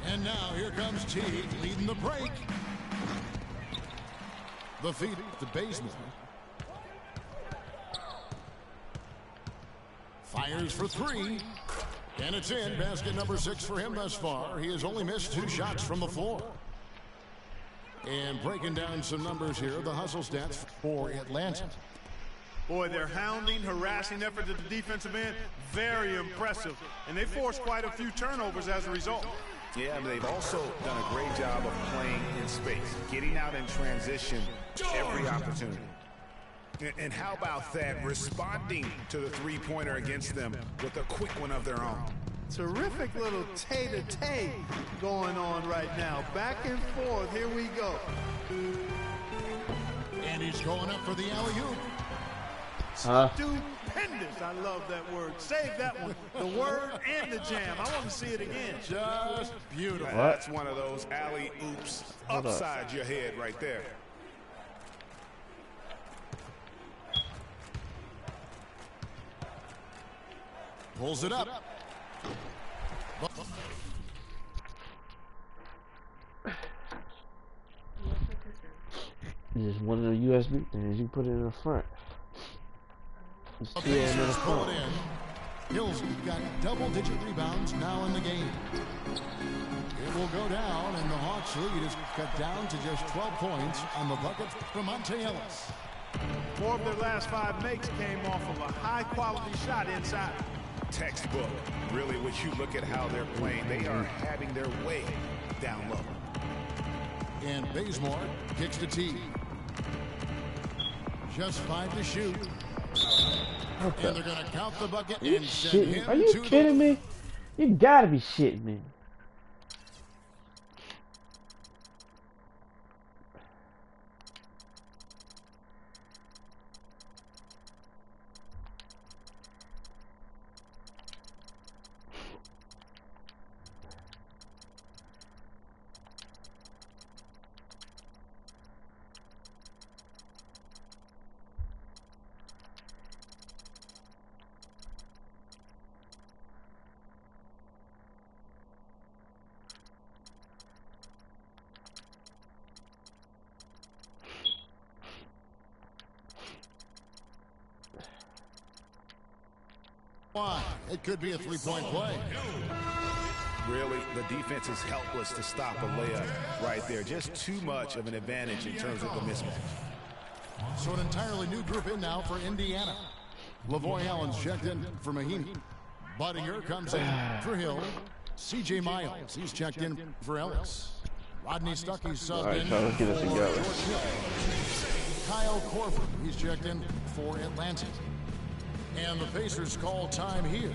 And now here comes Teague leading the break. The feed to Bazemore. Fires for 3. And it's in. Basket number 6 for him thus far. He has only missed 2 shots from the floor. And breaking down some numbers here, the hustle stats for Atlanta. Boy, their hounding, harassing effort at the defensive end, very impressive. And they forced quite a few turnovers as a result. Yeah, they've also done a great job of playing in space, getting out in transition every opportunity. And how about that, responding to the three-pointer against them with a quick one of their own. Terrific little tay-to-tay going on right now. Back and forth, here we go. And he's going up for the alley-oop. Stupendous. I love that word. Save that one. The word and the jam. I want to see it again. Just beautiful. That's one of those alley-oops upside your head right there. Pulls it up. Just one of the USB things, you put it in the front. Just The two of them in the Pacers pull front. it in. Hill's got double-digit rebounds now in the game. It will go down, and the Hawks lead is cut down to just 12 points on the bucket from Monte Ellis. 4 of their last 5 makes came off of a high-quality shot inside. Textbook. Really, when you look at how they're playing, they are having their way down low. And Bazemore kicks to Teague. Just 5 to shoot. And they're going to count the bucket and send him Are you to kidding me? You gotta be shitting me. It could be a three-point play. Really, the defense is helpless to stop a layup right there. Just too much of an advantage in terms of the mismatch. So an entirely new group in now for Indiana. Lavoy Allen's checked in for Mahinmi. Budinger comes in for Hill. C.J. Miles, he's checked in for Ellis. Rodney Stuckey's subbed in so let's get it together. George Hill. Kyle Korver, he's checked in for Atlanta. And the Pacers call time here.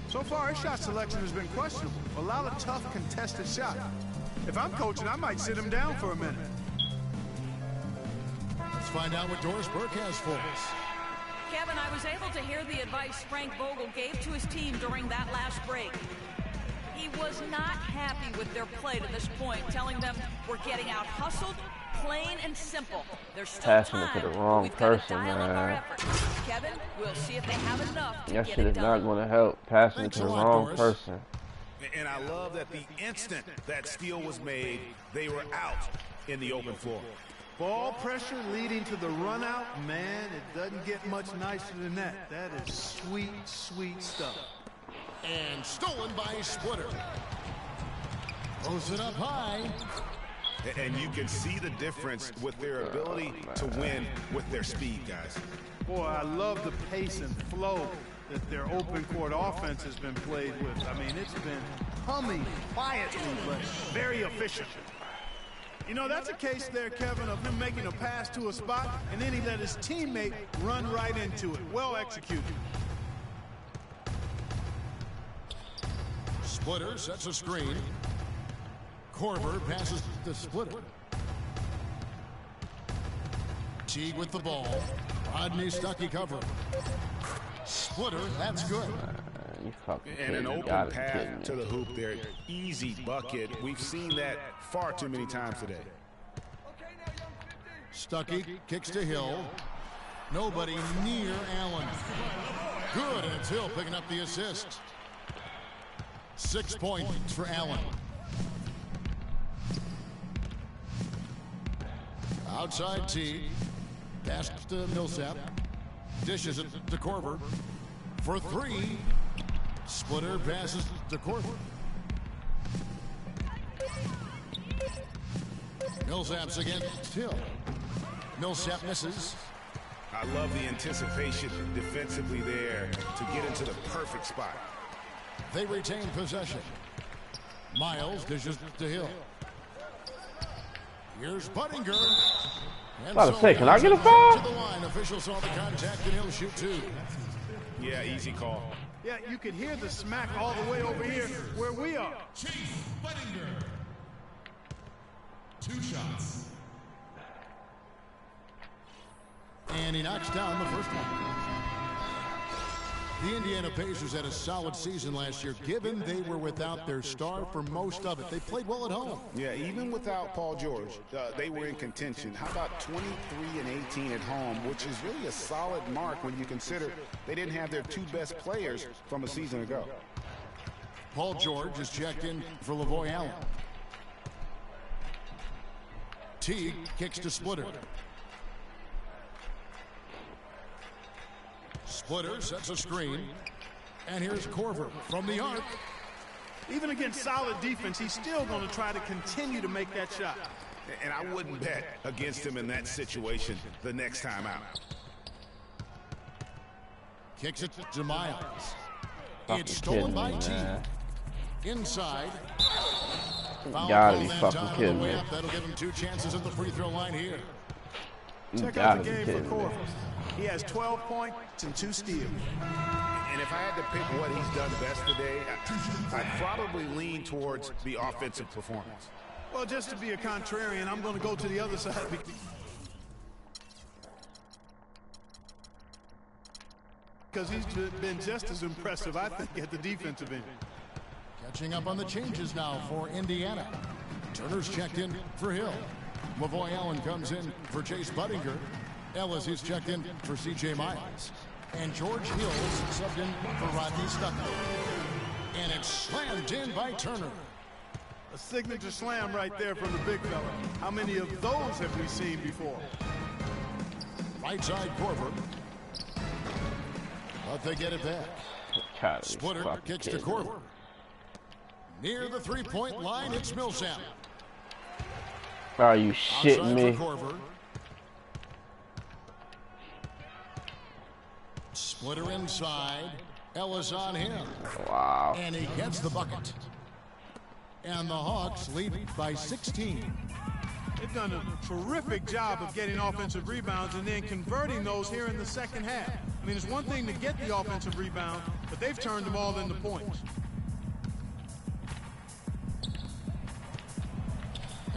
So far, his shot selection has been questionable. A lot of tough, contested shots. If I'm coaching, I might sit him down for a minute. Let's find out what Doris Burke has for us. Kevin, I was able to hear the advice Frank Vogel gave to his team during that last break. He was not happy with their play to this point, telling them we're getting out hustled, plain and simple. There's still Passing time. it to the wrong We've got to person, dial up our man. efforts. Kevin, we'll see if they have enough to That get shit it is not done. going to help. Passing it to the Thanks a lot, wrong Doris. person. And I love that the instant that steal was made, they were out in the open floor. Ball pressure leading to the run out. Man, it doesn't get much nicer than that. That is sweet, sweet stuff. And stolen by Splitter. Throws it up high. And you can see the difference with their ability to win with their speed, guys. Boy, I love the pace and flow that their open court offense has been played with. I mean, it's been humming quietly, but very efficient. You know, that's a case there, Kevin, of him making a pass to a spot, and then he let his teammate run right into it. Well executed. Splitter sets a screen. Korver passes to Splitter. Teague with the ball. Rodney Stuckey covering. Splitter, that's good. You fucking And an kidding me. open Gotta be path kidding to me. the hoop there. Easy bucket. We've seen that far too many times today. Stuckey kicks to Hill. Nobody near Allen. Good, and it's Hill picking up the assist. 6 points for Allen. Outside T. Pass to Millsap. Dishes it to Korver. For three. Splitter passes to Korver. Millsap's against Hill. Millsap misses. I love the anticipation defensively there to get into the perfect spot. They retain possession. Miles dishes to Hill. Here's Budinger. And About to say, can I get a to foul? the line. Officials saw the contact and he'll shoot two. Yeah, easy call. Yeah, you can hear the smack all the way over here where we are. Chase Budinger. 2 shots. And he knocks down the first one. The Indiana Pacers had a solid season last year, given they were without their star for most of it. They played well at home. Yeah, even without Paul George, they were in contention. How about 23-18 at home, which is really a solid mark when you consider they didn't have their 2 best players from a season ago. Paul George is checked in for Lavoy Allen. Teague kicks to Splitter. Splitter sets a screen. And here's Korver from the arc. Even against solid defense, he's still going to try to continue to make that shot. And I wouldn't bet against him in that situation the next time out. Kicks it to Miles. Fucking It's stolen by kidding me, man. Teague. Inside. Foul Gotta call be that fucking time on kidding the way me. up. That'll give him 2 chances at the free throw line here. You Check gotta out be the game for kidding me. Korver. He has 12 points and 2 steals. And if I had to pick what he's done best today, I'd probably lean towards the offensive performance. Well, just to be a contrarian, I'm going to go to the other side. Because he's been just as impressive, I think, at the defensive end. Catching up on the changes now for Indiana. Turner's checked in for Hill. Lavoy Allen comes in for Chase Budinger. Ellis is checked in for C.J. Miles. And George Hill's subbed in for Rodney Stuckey. And it's slammed in by Turner. A signature slam right there from the big fella. How many of those have we seen before? Right side Korver. But they get it back. Splitter kicks to Corver. Near the three-point line, it's Millsap. Are you shitting me? Splitter inside. Ellis on him. Wow. And he gets the bucket. And the Hawks lead by 16. They've done a terrific job of getting offensive rebounds and then converting those here in the second half. I mean, it's one thing to get the offensive rebound, but they've turned them all into points.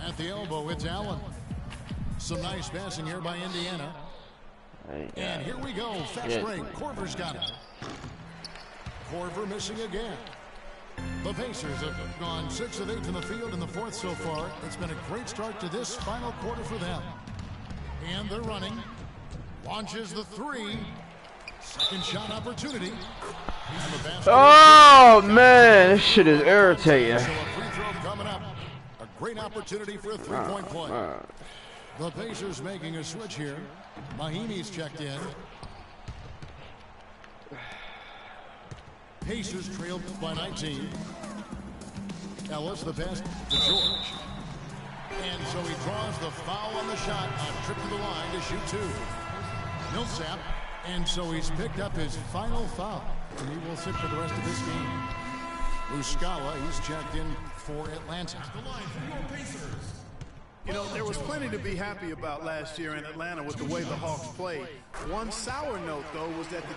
At the elbow, it's Allen. Some nice passing here by Indiana. And here we go. Fast break. Corver's got it. Corver missing again. The Pacers have gone 6 of 8 in the field in the fourth so far. It's been a great start to this final quarter for them. And they're running. Launches the three. Second shot opportunity. Oh, man. This shit is irritating. So a free throw coming up. A great opportunity for a three-point play. The Pacers making a switch here. Mahimi's checked in. Pacers trailed by 19. Ellis the pass to George. And so he draws the foul on the shot on trip to the line to shoot two. Millsap. And so he's picked up his final foul. And he will sit for the rest of this game. Muscala, he's checked in for Atlanta. You know, there was plenty to be happy about last year in Atlanta with the way the Hawks played. One sour note, though, was that the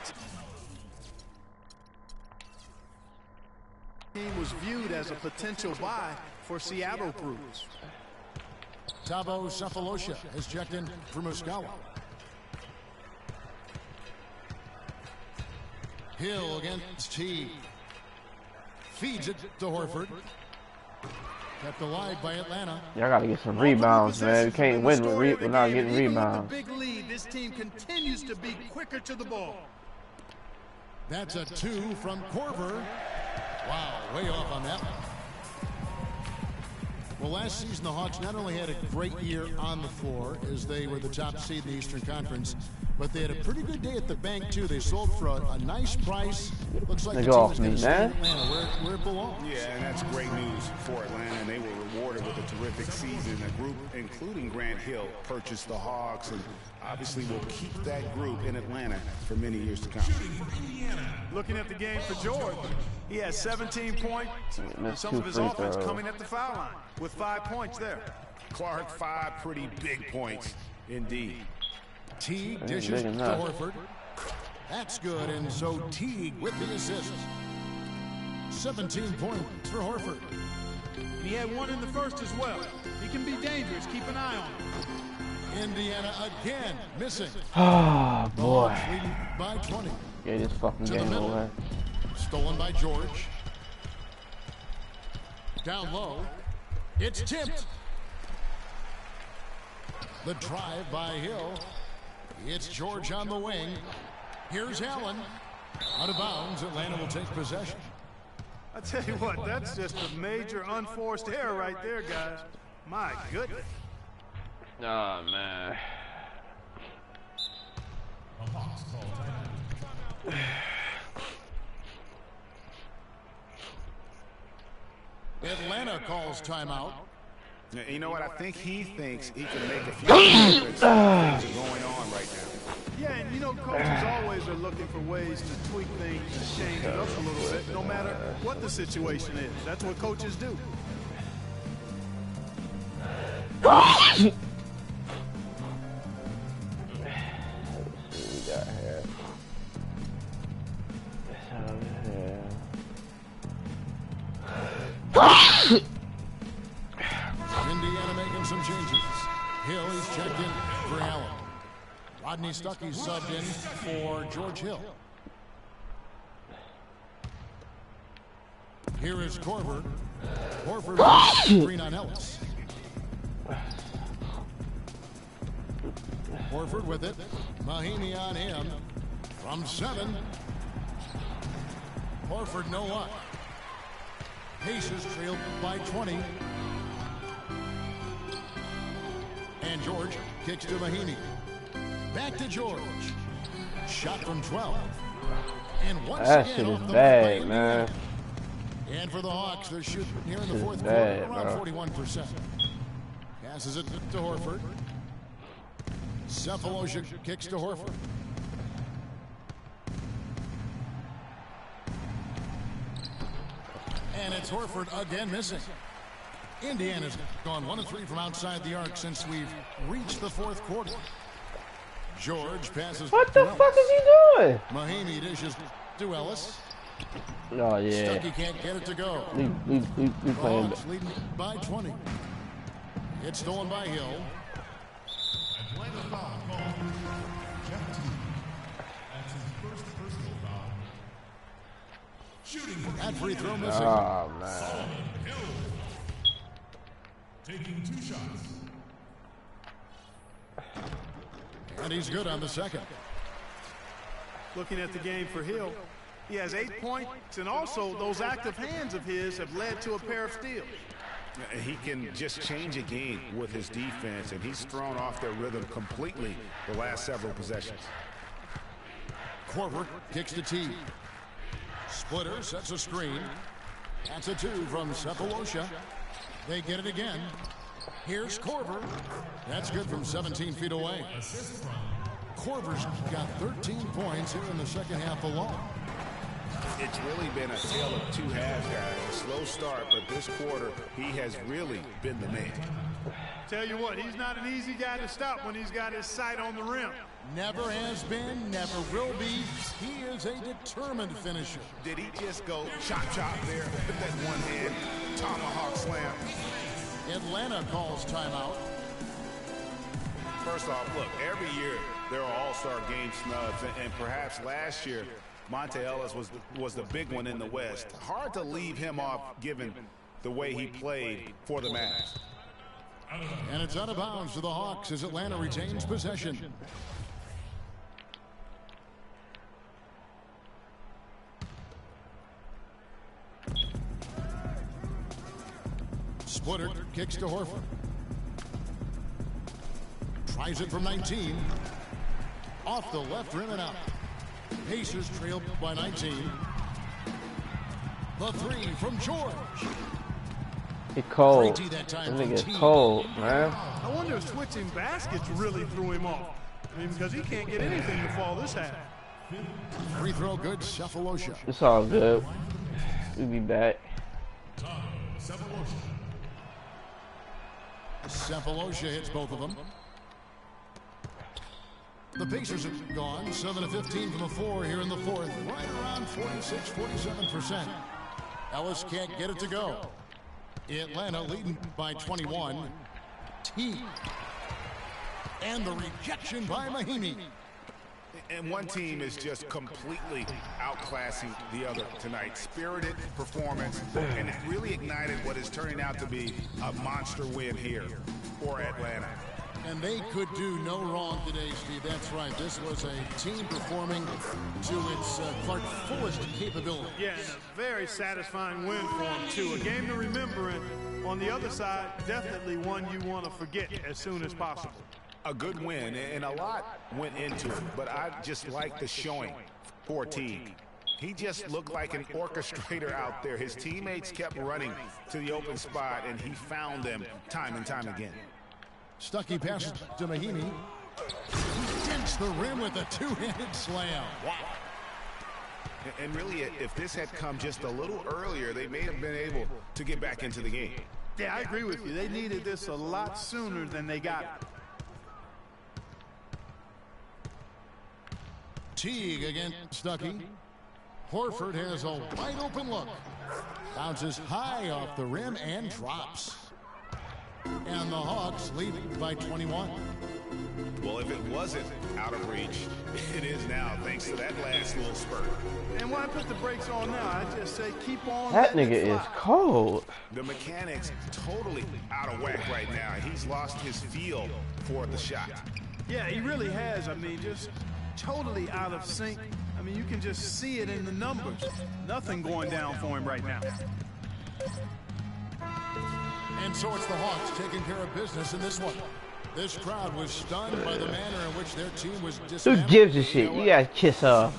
team was viewed as a potential buy for Seattle crews. Tabo Cephalosha has checked in for Muscala. Hill against T. Feeds it to Horford. Kept alive by Atlanta. Y'all gotta get some rebounds, man. We can't win without getting rebounds. Big lead. This team continues to be quicker to the ball. That's a 2 from Corver. Wow, way off on that one. Well, last season the Hawks not only had a great year on the floor as they were the top seed in the Eastern Conference, but they had a pretty good day at the bank too. They sold for a nice price. Looks like the team is going to stay in Atlanta where it belongs. Yeah, and that's great news for Atlanta. And they were rewarded with a terrific season. A group, including Grant Hill, purchased the Hawks, and obviously will keep that group in Atlanta for many years to come. Looking at the game for George, he has 17 points. And some of his offense coming at the foul line with 5 points there. Clark, 5 pretty big points indeed. Teague dishes to Horford. That's good, and so Teague with the assist. 17 points for Horford. And he had 1 in the first as well. He can be dangerous. Keep an eye on him. Indiana again missing. Oh, boy. Leading by 20. Get this fucking game over. Stolen by George. Down low. It's tipped. The drive by Hill. It's George on the wing. Here's Allen. Out of bounds. Atlanta will take possession. I tell you what, that's just a major unforced error right there, guys. My goodness. Oh, man. Atlanta calls timeout. You know what? I think he thinks he can make a few things going on right now. Yeah, and you know, coaches always are looking for ways to tweak things and change it up a little bit, no matter what the situation is. That's what coaches do. Indiana making some changes. Hill, he's checked in for Allen. Rodney Stuckey's subbed in for George Hill. Here is Corver. Horford green on Ellis. Horford with it. Mahimi on him. From 7. Horford no luck. Pacers trailed by 20. And George kicks to Mahimi. Back to George. Shot from 12. And once That again, shit is off the bad, mark, man. And for the Hawks, they're shooting here in the Shit fourth is quarter, bad, around bro. 41%. Passes it to Horford. Cephalosha kicks to Horford. And it's Horford again missing. Indiana's gone 1 of 3 from outside the arc since we've reached the fourth quarter. George passes. What the to fuck is he doing? Mahimi dishes to Ellis. Oh yeah. Stuckey can't get it to go. We playing. Hawks leading by 20. It's stolen by Hill. That free throw missing. Oh man. Taking 2 shots. And he's good on the second. Looking at the game for Hill, he has 8 points, and also those active hands of his have led to a pair of steals. He can just change a game with his defense, and he's thrown off their rhythm completely the last several possessions. Korver kicks to T. Splitter sets a screen. That's a 2 from Cephalosha. They get it again. Here's Korver. That's good from 17 feet away. Korver's got 13 points here in the second half alone. It's really been a tale of 2 halves, guys. A slow start, but this quarter, he has really been the man. Tell you what, he's not an easy guy to stop when he's got his sight on the rim. Never has been, never will be. He is a determined finisher. Did he just go chop there with that one-hand tomahawk slam? Atlanta calls timeout. First off, look, every year there are all-star game snubs, and perhaps last year Monte Ellis was the big one in the West. Hard to leave him off given the way he played for the Mavs. And it's out of bounds to the Hawks as Atlanta retains possession. Splitter kicks to Horford. Tries it from 19. Off the left rim and out. Pacers trail by 19. The 3 from George. It's cold. Crazy that time This from nigga's T. cold, man. I wonder if switching baskets really threw him off. I mean, because he can't get anything to fall this half. Free throw good, Cephalosha. It's all good. We'll be back. Cephalosha hits both of them. The Pacers have gone 7 of 15 from the floor here in the fourth. Right around 46, 47%. Ellis can't get it to go. Atlanta leading by 21. T. And the rejection by Mahimi. And one team is just completely outclassing the other tonight. Spirited performance, and it really ignited what is turning out to be a monster win here for Atlanta. And they could do no wrong today, Steve. That's right. This was a team performing to its fullest capability. Yeah, and a very satisfying win for him, too. A game to remember, and on the other side, definitely one you want to forget as soon as possible. A good win, and a lot went into it, but I just like the showing for Teague. He just looked like an orchestrator out there. His teammates kept running to the open spot, and he found them time and time again. Stuckey passes to Mahimi. He dents the rim with a two-handed slam. Wow. And really, if this had come just a little earlier, they may have been able to get back into the game. Yeah, I agree with you. They needed this a lot sooner than they got it. Teague against Stuckey. Horford has a wide open look. Bounces high off the rim and drops. And the Hawks lead by 21. Well, if it wasn't out of reach, it is now, thanks to that last little spurt. And why put the brakes on now? I just say keep on. That nigga is cold. The mechanics totally out of whack right now. He's lost his feel for the shot. Yeah, he really has. I mean, just totally out of sync. I mean, you can just see it in the numbers. Nothing going down for him right now. And so it's the Hawks taking care of business in this one. This crowd was stunned by the manner in which their team was Who dismantled. gives a shit? You gotta kiss off.